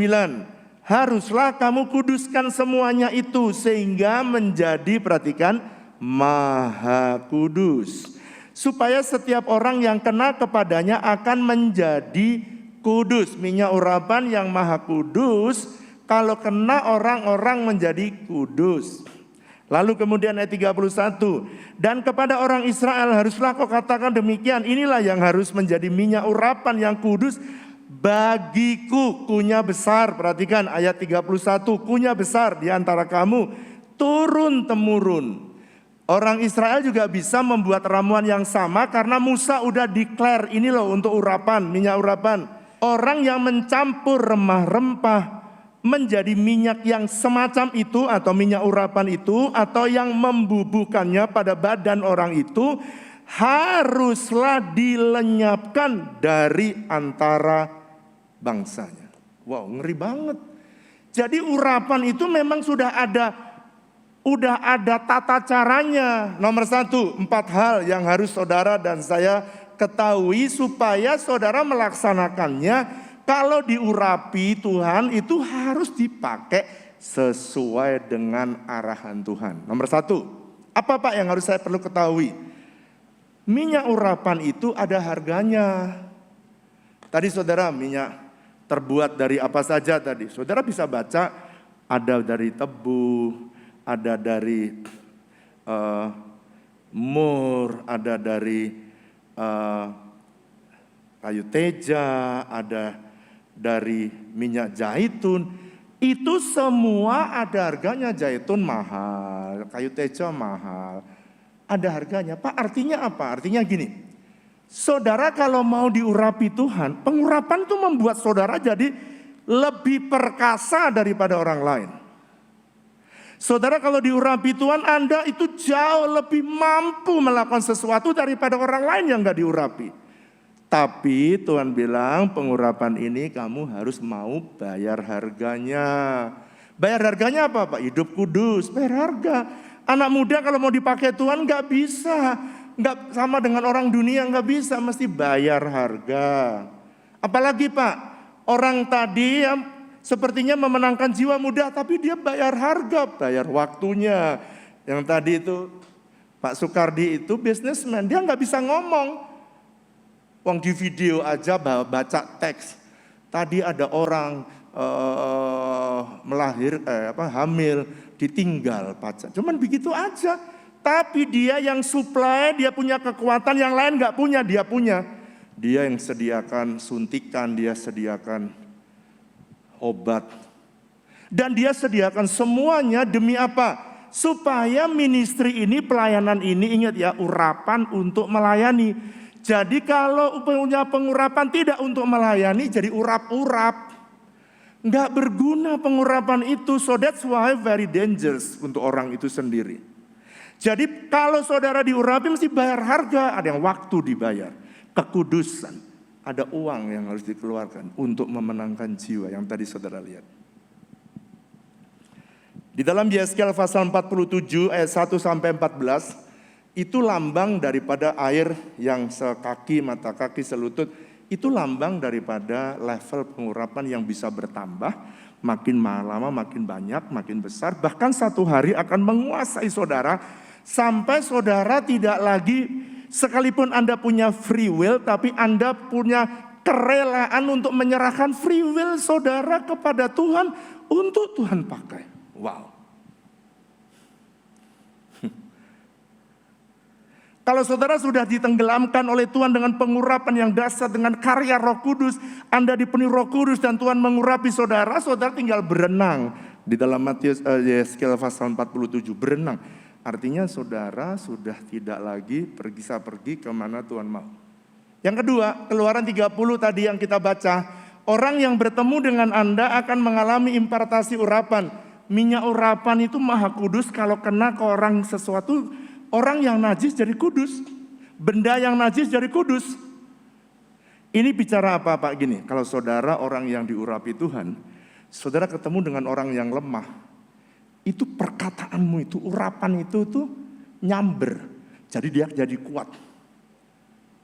Speaker 4: Haruslah kamu kuduskan semuanya itu sehingga menjadi, perhatikan, maha kudus. Supaya setiap orang yang kena kepadanya akan menjadi kudus. Minyak urapan yang maha kudus, kalau kena orang-orang menjadi kudus. Lalu kemudian ayat 31. Dan kepada orang Israel haruslah kau katakan demikian. Inilah yang harus menjadi minyak urapan yang kudus bagiku. Kunya besar, perhatikan ayat 31. Kunya besar di antara kamu turun-temurun. Orang Israel juga bisa membuat ramuan yang sama karena Musa udah declare ini loh untuk urapan, minyak urapan. Orang yang mencampur rempah-rempah menjadi minyak yang semacam itu atau minyak urapan itu atau yang membubuhkannya pada badan orang itu haruslah dilenyapkan dari antara bangsanya. Wow, ngeri banget. Jadi urapan itu memang sudah ada tata caranya. Nomor 1, 4 hal yang harus saudara dan saya ketahui supaya saudara melaksanakannya. Kalau diurapi Tuhan itu harus dipakai sesuai dengan arahan Tuhan. Nomor 1, apa Pak yang harus saya perlu ketahui? Minyak urapan itu ada harganya. Tadi saudara, minyak terbuat dari apa saja tadi? Saudara bisa baca, ada dari tebu, ada dari mur, ada dari kayu teja, ada dari minyak zaitun. Itu semua ada harganya. Zaitun mahal, kayu teja mahal, ada harganya. Pak, artinya apa? Artinya gini, saudara kalau mau diurapi Tuhan, pengurapan itu membuat saudara jadi lebih perkasa daripada orang lain. Saudara kalau diurapi Tuhan, Anda itu jauh lebih mampu melakukan sesuatu daripada orang lain yang gak diurapi. Tapi Tuhan bilang pengurapan ini kamu harus mau bayar harganya. Bayar harganya apa Pak? Hidup kudus, bayar harga. Anak muda kalau mau dipakai Tuhan gak bisa. nggak sama dengan orang dunia, nggak bisa, mesti bayar harga. Apalagi Pak, orang tadi yang sepertinya memenangkan jiwa muda, tapi dia bayar harga, bayar waktunya. Yang tadi itu Pak Sukardi itu businessman, dia nggak bisa ngomong. Wong di video aja baca teks. Tadi ada orang hamil, ditinggal pacar. Cuman begitu aja. Tapi dia yang supply, dia punya kekuatan, yang lain nggak punya, dia punya. Dia yang sediakan suntikan, dia sediakan obat. Dan dia sediakan semuanya demi apa? Supaya ministry ini, pelayanan ini, ingat ya, urapan untuk melayani. Jadi kalau punya pengurapan tidak untuk melayani, jadi urap-urap. Nggak berguna pengurapan itu, so that's why very dangerous untuk orang itu sendiri. Jadi kalau saudara diurapi mesti bayar harga, ada yang waktu dibayar. Kekudusan, ada uang yang harus dikeluarkan untuk memenangkan jiwa yang tadi saudara lihat. Di dalam Yeskel pasal 47 ayat 1 sampai 14, itu lambang daripada air yang sekaki, mata kaki, selutut. Itu lambang daripada level pengurapan yang bisa bertambah. Makin lama, makin banyak, makin besar. Bahkan satu hari akan menguasai saudara. Sampai saudara tidak lagi, sekalipun Anda punya free will, tapi Anda punya kerelaan untuk menyerahkan free will saudara kepada Tuhan untuk Tuhan pakai. Wow. Kalau saudara sudah ditenggelamkan oleh Tuhan dengan pengurapan yang dahsyat, dengan karya Roh Kudus, Anda dipenuhi Roh Kudus dan Tuhan mengurapi saudara, saudara tinggal berenang. Di dalam Yeskel pasal 47, berenang. Artinya saudara sudah tidak lagi pergi kemana Tuhan mau. Yang kedua, Keluaran 30 tadi yang kita baca, orang yang bertemu dengan Anda akan mengalami impartasi urapan. Minyak urapan itu maha kudus, kalau kena ke orang sesuatu, orang yang najis jadi kudus. Benda yang najis jadi kudus. Ini bicara apa Pak? Gini, kalau saudara orang yang diurapi Tuhan, saudara ketemu dengan orang yang lemah, itu perkataanmu itu, urapan itu tuh nyamber. Jadi dia jadi kuat.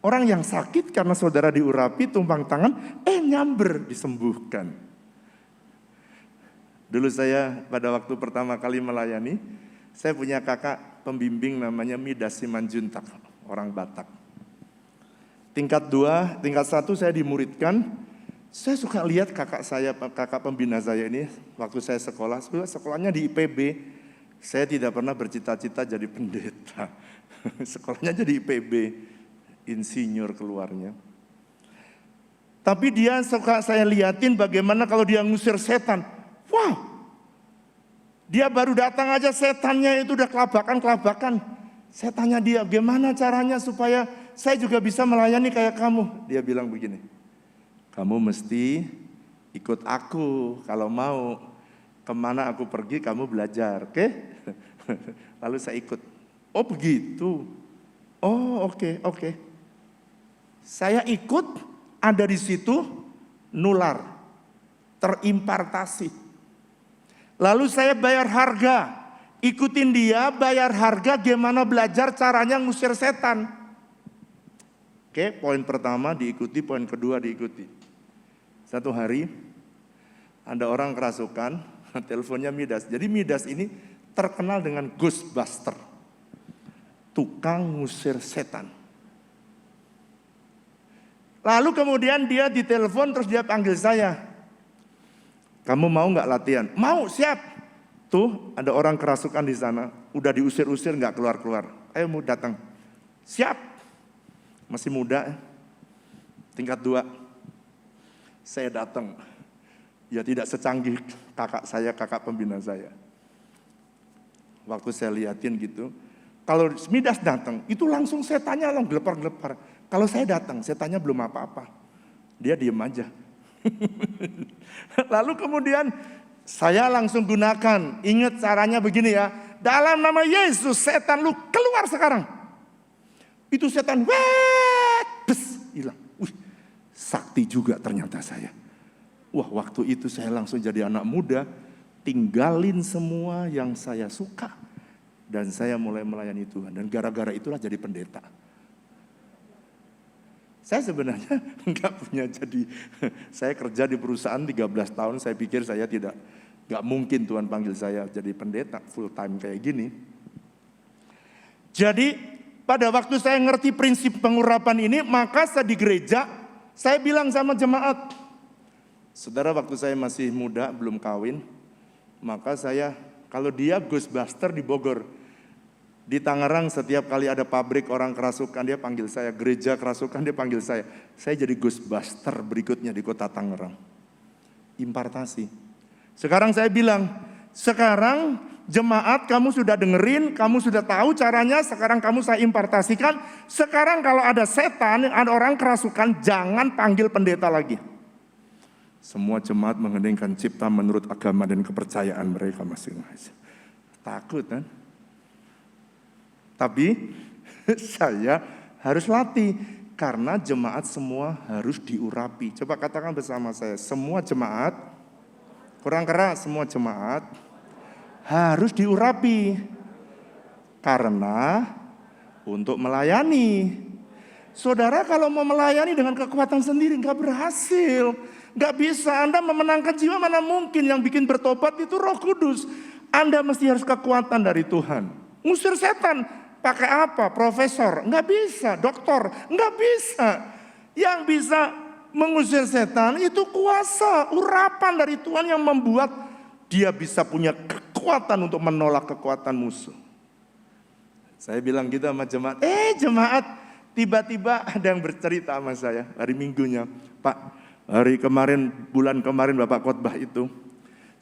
Speaker 4: Orang yang sakit karena saudara diurapi, tumpang tangan, nyamber, disembuhkan. Dulu saya pada waktu pertama kali melayani, saya punya kakak pembimbing namanya Midas Simanjuntak, orang Batak. Tingkat 2, tingkat 1 saya dimuridkan. Saya suka lihat kakak pembina saya ini, waktu saya sekolahnya di IPB. Saya tidak pernah bercita-cita jadi pendeta. Sekolahnya jadi IPB, insinyur keluarnya. Tapi dia suka saya liatin bagaimana kalau dia ngusir setan. Wow, dia baru datang aja setannya itu udah kelabakan. Saya tanya dia, gimana caranya supaya saya juga bisa melayani kayak kamu? Dia bilang begini, kamu mesti ikut aku kalau mau. Kemana aku pergi kamu belajar, oke? Lalu saya ikut. Oh begitu? Oh oke. Saya ikut, ada di situ, nular, terimpartasi. Lalu saya bayar harga, ikutin dia, bayar harga gimana belajar caranya ngusir setan. Oke, poin pertama diikuti, poin kedua diikuti. Satu hari ada orang kerasukan, teleponnya Midas. Jadi Midas ini terkenal dengan Ghostbuster, tukang ngusir setan. Lalu kemudian dia ditelepon, terus dia panggil saya. Kamu mau nggak latihan? Mau, siap. Tuh ada orang kerasukan di sana, udah diusir-usir nggak keluar-keluar. Ayo mau datang. Siap. Masih muda, tingkat 2. Saya datang. Ya tidak secanggih kakak pembina saya. Waktu saya liatin gitu, kalau Midas datang, itu langsung setannya langsung gelepar-gelepar. Kalau saya datang, setannya belum apa-apa. Dia diem aja. Lalu kemudian saya langsung gunakan, ingat caranya begini ya. Dalam nama Yesus, setan lu keluar sekarang. Itu setan, hilang. Sakti juga ternyata saya. Wah, waktu itu saya langsung jadi anak muda, tinggalin semua yang saya suka. Dan saya mulai melayani Tuhan. Dan gara-gara itulah jadi pendeta. Saya sebenarnya enggak punya saya kerja di perusahaan 13 tahun, saya pikir saya enggak mungkin Tuhan panggil saya jadi pendeta full time kayak gini. Jadi pada waktu saya ngerti prinsip pengurapan ini, maka saya di gereja, saya bilang sama jemaat, saudara waktu saya masih muda, belum kawin, maka saya, kalau dia Ghostbuster di Bogor, di Tangerang setiap kali ada pabrik orang kerasukan dia panggil saya, gereja kerasukan dia panggil saya jadi Ghostbuster berikutnya di kota Tangerang. Impartasi. Sekarang saya bilang, sekarang jemaat kamu sudah dengerin, kamu sudah tahu caranya, sekarang kamu saya impartasikan. Sekarang kalau ada setan, ada orang kerasukan, jangan panggil pendeta lagi. Semua jemaat mengheningkan cipta menurut agama dan kepercayaan mereka masing-masing. Takut kan? Tapi saya harus latih karena jemaat semua harus diurapi. Coba katakan bersama saya, semua jemaat, kurang keras, semua jemaat harus diurapi. Karena untuk melayani. Saudara kalau mau melayani dengan kekuatan sendiri nggak berhasil. Nggak bisa, Anda memenangkan jiwa mana mungkin, yang bikin bertobat itu Roh Kudus. Anda mesti harus kekuatan dari Tuhan. Ngusir setan. Pakai apa? Profesor? Nggak bisa. Doktor? Nggak bisa. Yang bisa mengusir setan itu kuasa, urapan dari Tuhan yang membuat dia bisa punya kekuatan untuk menolak kekuatan musuh. Saya bilang gitu sama jemaat. Jemaat, tiba-tiba ada yang bercerita sama saya hari Minggunya. Pak, hari kemarin, bulan kemarin Bapak khotbah itu,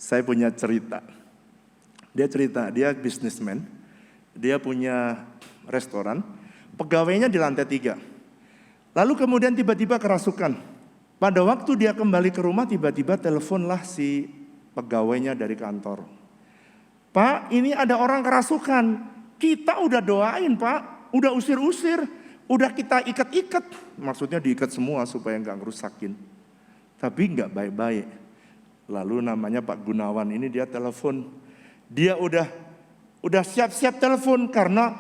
Speaker 4: saya punya cerita. Dia cerita, dia bisnismen. Dia punya restoran, pegawainya di lantai 3. Lalu kemudian tiba-tiba kerasukan. Pada waktu dia kembali ke rumah, tiba-tiba teleponlah si pegawainya dari kantor. Pak, ini ada orang kerasukan. Kita udah doain Pak, udah usir-usir, udah kita ikat-ikat. Maksudnya diikat semua supaya nggak ngerusakin. Tapi nggak baik-baik. Lalu namanya Pak Gunawan ini dia telepon. Dia udah siap-siap telepon karena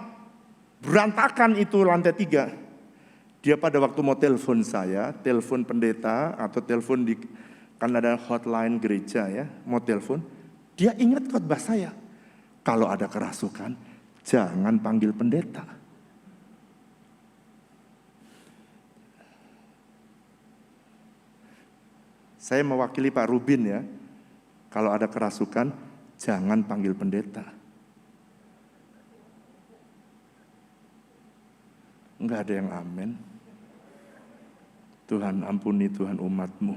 Speaker 4: berantakan itu lantai 3. Dia pada waktu mau telepon saya, telepon pendeta atau telepon kan ada hotline gereja ya, mau telepon, dia ingat khotbah saya. Kalau ada kerasukan, jangan panggil pendeta. Saya mewakili Pak Rubin ya, kalau ada kerasukan, jangan panggil pendeta. Enggak ada yang amin. Tuhan ampuni Tuhan umat-Mu.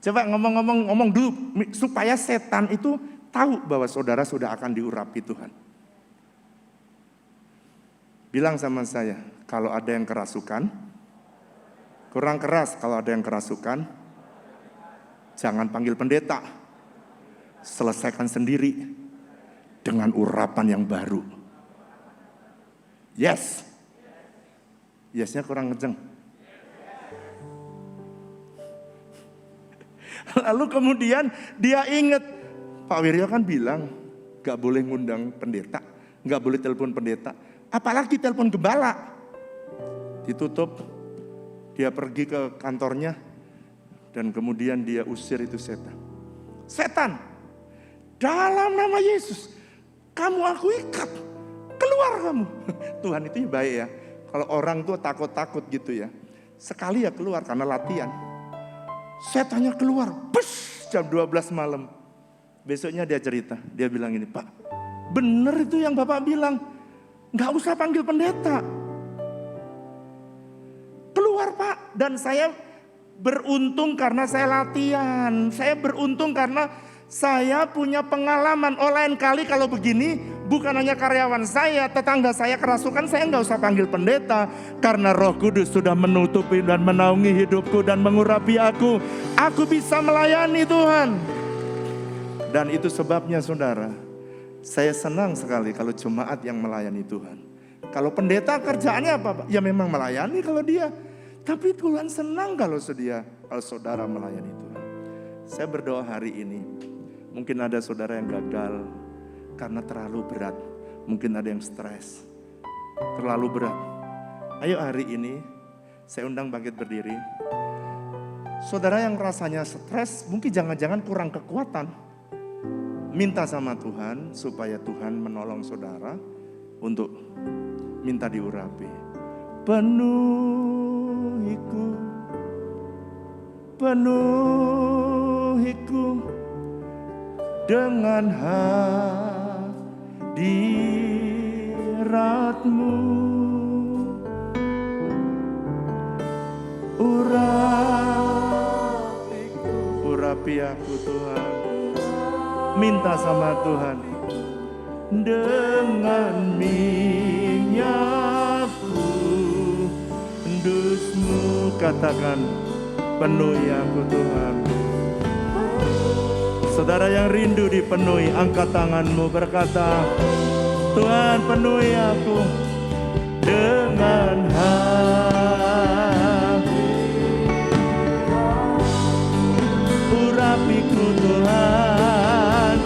Speaker 4: Coba ngomong dulu supaya setan itu tahu bahwa saudara sudah akan diurapi Tuhan. Bilang sama saya, kalau ada yang kerasukan, kurang keras, kalau ada yang kerasukan, jangan panggil pendeta. Selesaikan sendiri dengan urapan yang baru. Yes. Yesnya kurang ngejeng. Lalu kemudian dia ingat, Pak Wiryo kan bilang, gak boleh ngundang pendeta, gak boleh telepon pendeta, apalagi telepon gembala. Ditutup, dia pergi ke kantornya, dan kemudian dia usir itu setan. Setan, dalam nama Yesus, kamu aku ikat. Keluar kamu. Tuhan itu baik ya. Kalau orang tuh takut-takut gitu ya. Sekali ya keluar karena latihan. Setannya keluar. Bus, jam 12 malam. Besoknya dia cerita. Dia bilang ini, Pak, bener itu yang Bapak bilang. Gak usah panggil pendeta. Keluar Pak. Dan saya beruntung karena saya latihan. Saya beruntung karena saya punya pengalaman. Lain kali kalau begini, bukan hanya karyawan saya, tetangga saya kerasukan, saya nggak usah panggil pendeta. Karena Roh Kudus sudah menutupi dan menaungi hidupku dan mengurapi aku. Aku bisa melayani Tuhan. Dan itu sebabnya saudara, saya senang sekali kalau jemaat yang melayani Tuhan. Kalau pendeta kerjaannya apa Pak? Ya memang melayani kalau dia. Tapi Tuhan senang kalau saudara melayani Tuhan. Saya berdoa hari ini, mungkin ada saudara yang gagal karena terlalu berat. Mungkin ada yang stres, terlalu berat. Ayo hari ini saya undang bangkit berdiri. Saudara yang rasanya stres, mungkin jangan-jangan kurang kekuatan. Minta sama Tuhan supaya Tuhan menolong saudara untuk minta diurapi. Penuhiku dengan hadirat-Mu. Urapi aku Tuhan. Minta sama Tuhan. Dengan minyak kudus-Mu, katakan, penuhi aku Tuhan. Saudara yang rindu dipenuhi, angkat tanganmu berkata, Tuhan penuhi aku dengan urapiku Tuhan,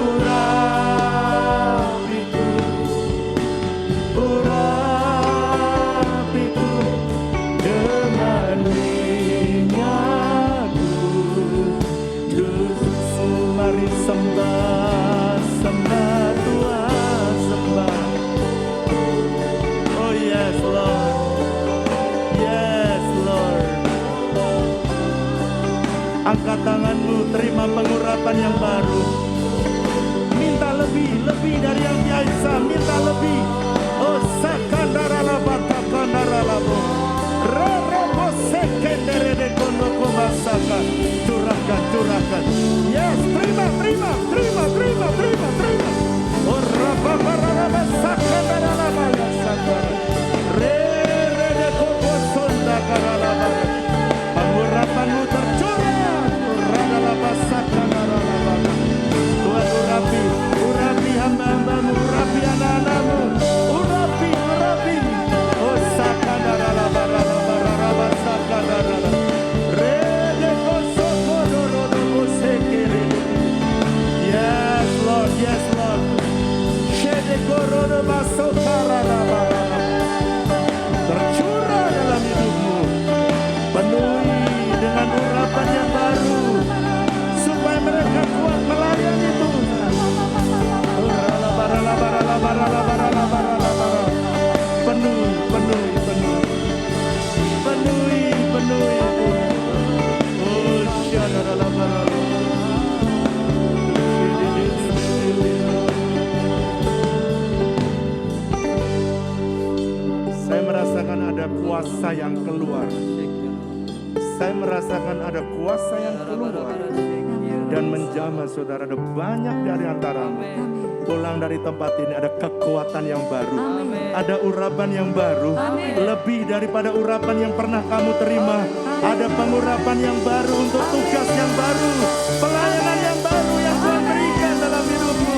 Speaker 4: urapiku dengan minyak kudus-Mu. Mari sembah Tuhan, sembah. Oh yes Lord, yes Lord. Angkat tanganmu, terima pengurapan yang baru. Minta lebih dari yang biasa, minta lebih. Oh sakandaralaba takandaralabo. Rorobo sekendere kondoko masaka. Curahkan. Yes, terima. Oh rababaraba sakandaralaba sakara. Rere koko sonda karalaba. Pengurapanmu tercurah. Radalaba sakandaralaba. Tuhan urapi hamba-hambamu, urapi anak-anakmu, urapi. Oh sakandaralaba sakandaralaba. Rede kosoko dorodobo sekere. Yes Lord. Shede korodoba sokaralaba. Tercurah dalam hidupmu. Penuhi dengan urapan yang baru supaya mereka kuat melayani Tuhan. Penuhi Tuhan. Oh syadalalabarala. Saya merasakan ada kuasa yang keluar. Saya merasakan ada kuasa yang keluar dan menjamah saudara. Ada banyak dari antaramu pulang dari tempat ini ada kekuatan yang baru. Ada urapan yang baru. Lebih daripada urapan yang pernah kamu terima. Ada pengurapan yang baru untuk tugas yang baru. Pelayanan yang baru yang Tuhan berikan dalam hidupmu.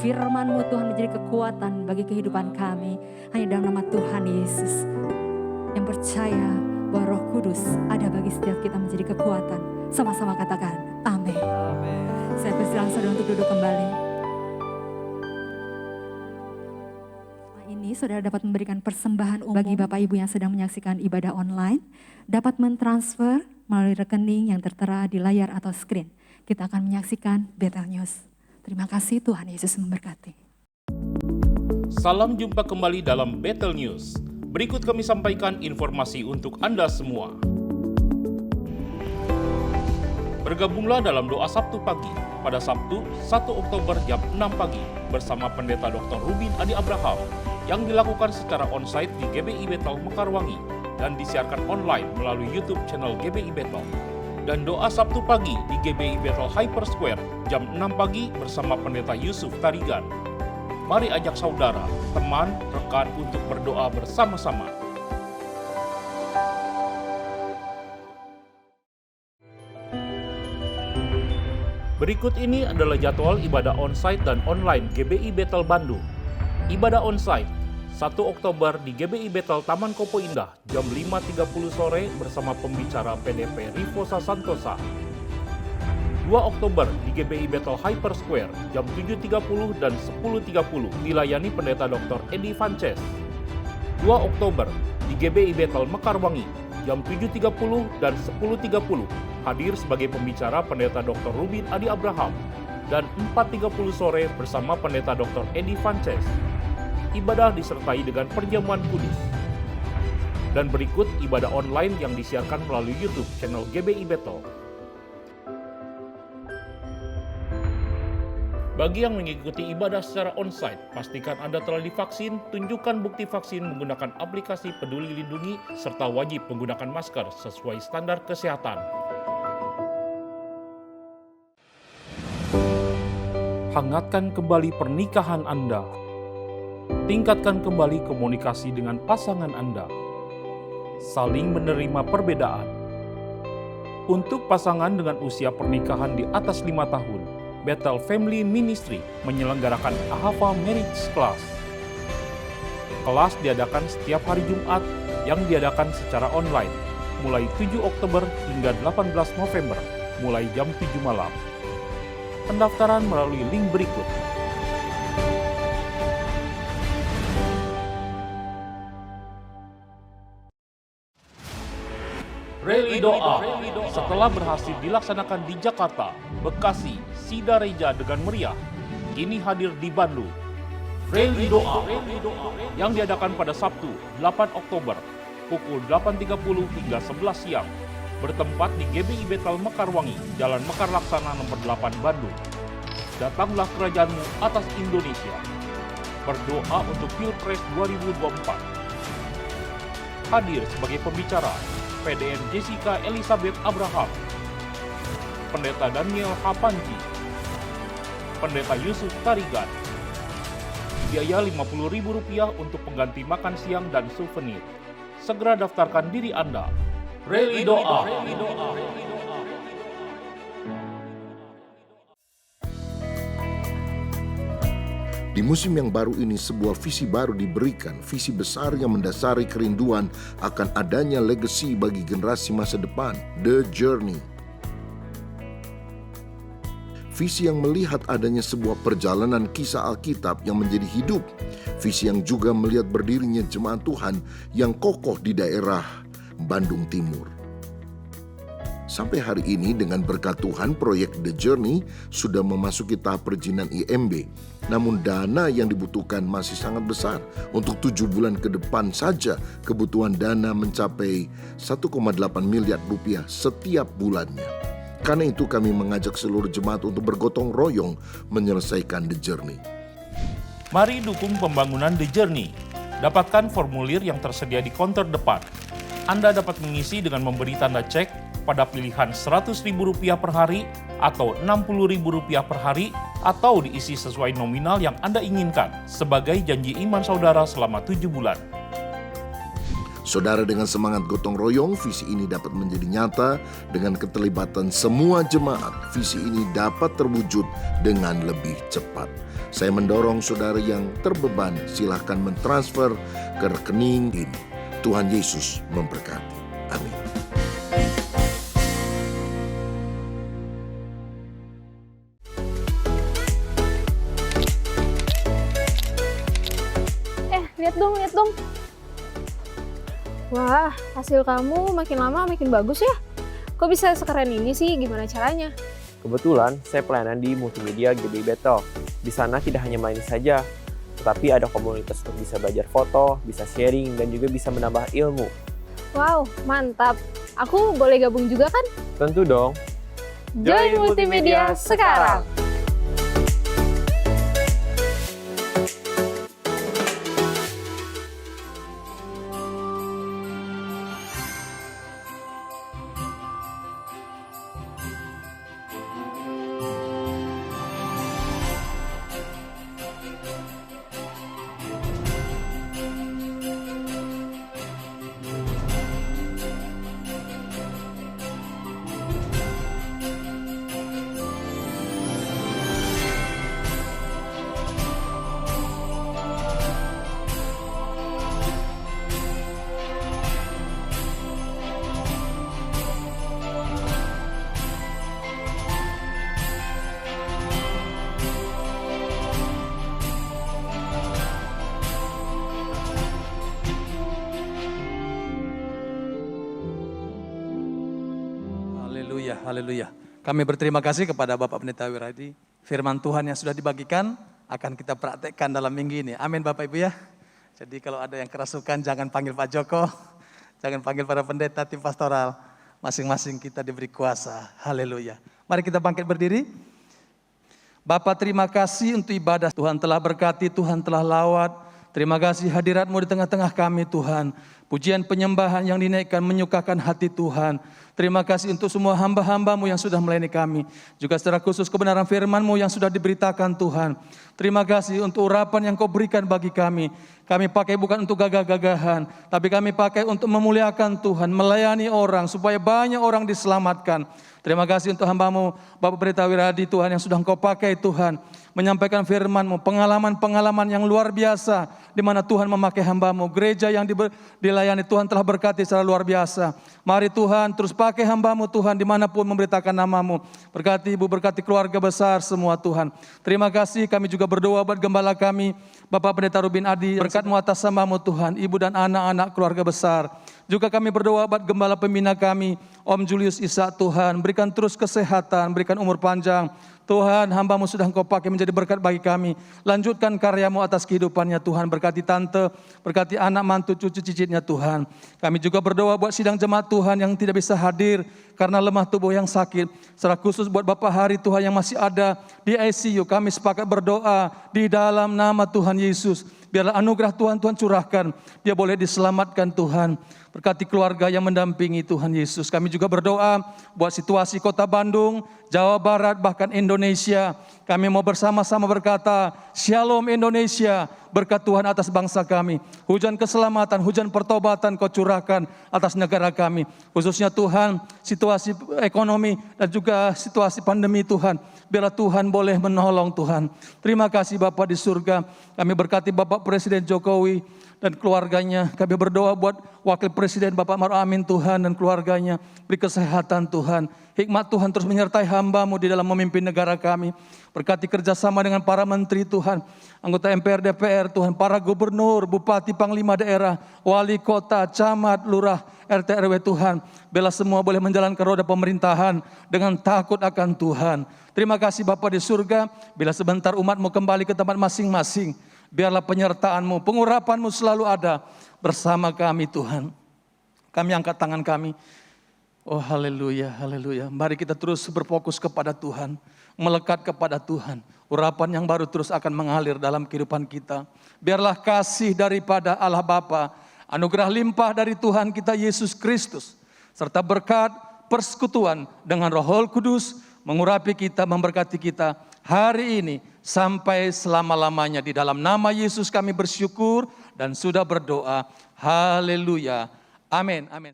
Speaker 1: Firman-Mu Tuhan menjadi kekuatan bagi kehidupan kami. Hanya dalam nama Tuhan Yesus. Yang percaya bahwa Roh Kudus ada bagi setiap kita menjadi kekuatan. Sama-sama katakan, amin. Saya persilakan saudara untuk duduk kembali. Ini saudara dapat memberikan persembahan bagi Bapak Ibu yang sedang menyaksikan ibadah online. Dapat mentransfer melalui rekening yang tertera di layar atau screen. Kita akan menyaksikan Bethel News. Terima kasih, Tuhan Yesus memberkati.
Speaker 8: Salam jumpa kembali dalam Bethel News. Berikut kami sampaikan informasi untuk Anda semua. Bergabunglah dalam doa Sabtu pagi pada Sabtu 1 Oktober jam 6 pagi bersama Pendeta Dr. Rubin Adi Abraham yang dilakukan secara onsite di GBI Bethel Mekarwangi dan disiarkan online melalui YouTube channel GBI Bethel. Dan doa Sabtu pagi di GBI Bethel Hyper Square jam 6 pagi bersama Pendeta Yusuf Tarigan. Mari ajak saudara, teman, rekan untuk berdoa bersama-sama. Berikut ini adalah jadwal ibadah onsite dan online GBI Bethel Bandung. Ibadah onsite 1 Oktober di GBI Bethel Taman Kopo Indah jam 5.30 sore bersama pembicara PDP Rivosa Santosa. 2 Oktober di GBI Bethel Hyper Square jam 7.30 dan 10.30 dilayani Pendeta Dr. Edi Vances. 2 Oktober di GBI Bethel Mekarwangi jam 7.30 dan 10.30 hadir sebagai pembicara Pendeta Dr. Rubin Adi Abraham dan 4.30 sore bersama Pendeta Dr. Edi Vances. Ibadah disertai dengan perjamuan kudus. Dan berikut ibadah online yang disiarkan melalui YouTube channel GBI Bethel. Bagi yang mengikuti ibadah secara onsite, pastikan Anda telah divaksin, tunjukkan bukti vaksin menggunakan aplikasi Peduli Lindungi, serta wajib menggunakan masker sesuai standar kesehatan. Hangatkan kembali pernikahan Anda. Tingkatkan kembali komunikasi dengan pasangan Anda. Saling menerima perbedaan. Untuk pasangan dengan usia pernikahan di atas 5 tahun, Bethel Family Ministry menyelenggarakan Ahava Marriage Class. Kelas diadakan setiap hari Jumat yang diadakan secara online, mulai 7 Oktober hingga 18 November, mulai jam 7 malam. Pendaftaran melalui link berikut. Rally Doa setelah berhasil dilaksanakan di Jakarta, Bekasi, Sidareja dengan meriah, kini hadir di Bandung. Rally Doa yang diadakan pada Sabtu 8 Oktober pukul 8.30 hingga 11 siang bertempat di GBI Bethel Mekarwangi, Jalan Mekar Laksana nomor 8 Bandung. Datanglah kerajaanmu atas Indonesia. Berdoa untuk Pilpres 2024. Hadir sebagai pembicara PDN Jessica Elizabeth Abraham, Pendeta Daniel Hapanji, Pendeta Yusuf Tarigan. Biaya Rp50.000 untuk pengganti makan siang dan souvenir. Segera daftarkan diri Anda. Rally Doa.
Speaker 9: Di musim yang baru ini sebuah visi baru diberikan, visi besar yang mendasari kerinduan akan adanya legacy bagi generasi masa depan, The Journey. Visi yang melihat adanya sebuah perjalanan kisah Alkitab yang menjadi hidup, visi yang juga melihat berdirinya jemaat Tuhan yang kokoh di daerah Bandung Timur. Sampai hari ini dengan berkat Tuhan, proyek The Journey sudah memasuki tahap perizinan IMB. Namun dana yang dibutuhkan masih sangat besar. Untuk 7 bulan ke depan saja kebutuhan dana mencapai 1,8 miliar rupiah setiap bulannya. Karena itu kami mengajak seluruh jemaat untuk bergotong royong menyelesaikan The Journey.
Speaker 8: Mari dukung pembangunan The Journey. Dapatkan formulir yang tersedia di counter depan. Anda dapat mengisi dengan memberi tanda cek pada pilihan Rp100.000 per hari atau Rp60.000 per hari, atau diisi sesuai nominal yang Anda inginkan sebagai janji iman saudara selama 7 bulan.
Speaker 9: Saudara, dengan semangat gotong royong, visi ini dapat menjadi nyata dengan keterlibatan semua jemaat. Visi ini dapat terwujud dengan lebih cepat. Saya mendorong saudara yang terbeban, silahkan mentransfer ke rekening ini. Tuhan Yesus memberkati. Amin.
Speaker 10: Lihat dong. Wah, hasil kamu makin lama makin bagus ya. Kok bisa sekeren ini sih? Gimana caranya?
Speaker 11: Kebetulan saya pelayanan di multimedia GBI Bethel. Di sana tidak hanya melayani saja, tetapi ada komunitas untuk bisa belajar foto, bisa sharing, dan juga bisa menambah ilmu.
Speaker 10: Wow, mantap. Aku boleh gabung juga kan?
Speaker 11: Tentu dong.
Speaker 10: Join Multimedia sekarang.
Speaker 12: Haleluya, haleluya. Kami berterima kasih kepada Bapak Pendeta Wiradi. Firman Tuhan yang sudah dibagikan akan kita praktekkan dalam minggu ini. Amin Bapak Ibu ya. Jadi kalau ada yang kerasukan jangan panggil Pak Joko, jangan panggil para pendeta, tim pastoral. Masing-masing kita diberi kuasa. Haleluya. Mari kita bangkit berdiri. Bapak terima kasih untuk ibadah. Tuhan telah berkati, Tuhan telah lawat. Terima kasih hadirat-Mu di tengah-tengah kami Tuhan. Pujian penyembahan yang dinaikkan menyukakan hati Tuhan. Terima kasih untuk semua hamba-hamba-Mu yang sudah melayani kami. Juga secara khusus kebenaran firman-Mu yang sudah diberitakan Tuhan. Terima kasih untuk urapan yang Kau berikan bagi kami. Kami pakai bukan untuk gagah-gagahan, tapi kami pakai untuk memuliakan Tuhan, melayani orang supaya banyak orang diselamatkan. Terima kasih untuk hamba-Mu, Bapak Pendeta Wiradi Tuhan yang sudah Engkau pakai Tuhan. Menyampaikan firman-Mu, pengalaman-pengalaman yang luar biasa di mana Tuhan memakai hamba-Mu. Gereja yang dilayani Tuhan telah berkati secara luar biasa. Mari Tuhan terus pakai hamba-Mu Tuhan dimanapun memberitakan nama-Mu. Berkati Ibu, berkati keluarga besar semua Tuhan. Terima kasih, kami juga berdoa buat gembala kami, Bapak Pendeta Rubin Adi. Berkat-Mu atas hamba-Mu Tuhan, Ibu dan anak-anak keluarga besar. Juga kami berdoa buat gembala pembina kami, Om Julius Ishak Tuhan. Berikan terus kesehatan, berikan umur panjang. Tuhan, hamba-Mu sudah Engkau pakai menjadi berkat bagi kami. Lanjutkan karya-Mu atas kehidupannya Tuhan. Berkati tante, berkati anak, mantu, cucu, cicitnya Tuhan. Kami juga berdoa buat sidang jemaat Tuhan yang tidak bisa hadir karena lemah tubuh yang sakit. Secara khusus buat Bapak Hari Tuhan yang masih ada di ICU. Kami sepakat berdoa di dalam nama Tuhan Yesus. Biarlah anugerah Tuhan curahkan. Dia boleh diselamatkan Tuhan. Berkati keluarga yang mendampingi Tuhan Yesus. Kami juga berdoa buat situasi Kota Bandung, Jawa Barat, bahkan Indonesia. Kami mau bersama-sama berkata, Shalom Indonesia, berkat Tuhan atas bangsa kami. Hujan keselamatan, hujan pertobatan Kau curahkan atas negara kami. Khususnya Tuhan, situasi ekonomi dan juga situasi pandemi Tuhan. Biarlah Tuhan boleh menolong Tuhan. Terima kasih Bapak di surga. Kami berkati Bapak Presiden Jokowi dan keluarganya. Kami berdoa buat Wakil Presiden Bapak Maruf Amin Tuhan dan keluarganya. Beri kesehatan Tuhan. Hikmat Tuhan terus menyertai hamba-Mu di dalam memimpin negara kami. Berkati kerjasama dengan para menteri Tuhan. Anggota MPR, DPR Tuhan. Para gubernur, bupati, panglima daerah, wali kota, camat, lurah, RT, RW Tuhan. Biarlah semua boleh menjalankan roda pemerintahan dengan takut akan Tuhan. Terima kasih Bapa di surga. Bila sebentar umat-Mu kembali ke tempat masing-masing. Biarlah penyertaan-Mu, pengurapan-Mu selalu ada bersama kami Tuhan. Kami angkat tangan kami. Oh haleluya, haleluya. Mari kita terus berfokus kepada Tuhan. Melekat kepada Tuhan. Urapan yang baru terus akan mengalir dalam kehidupan kita. Biarlah kasih daripada Allah Bapa, anugerah limpah dari Tuhan kita Yesus Kristus, serta berkat persekutuan dengan Roh Kudus mengurapi kita, memberkati kita hari ini sampai selama-lamanya. Di dalam nama Yesus kami bersyukur dan sudah berdoa. Haleluya. Amin. Amin.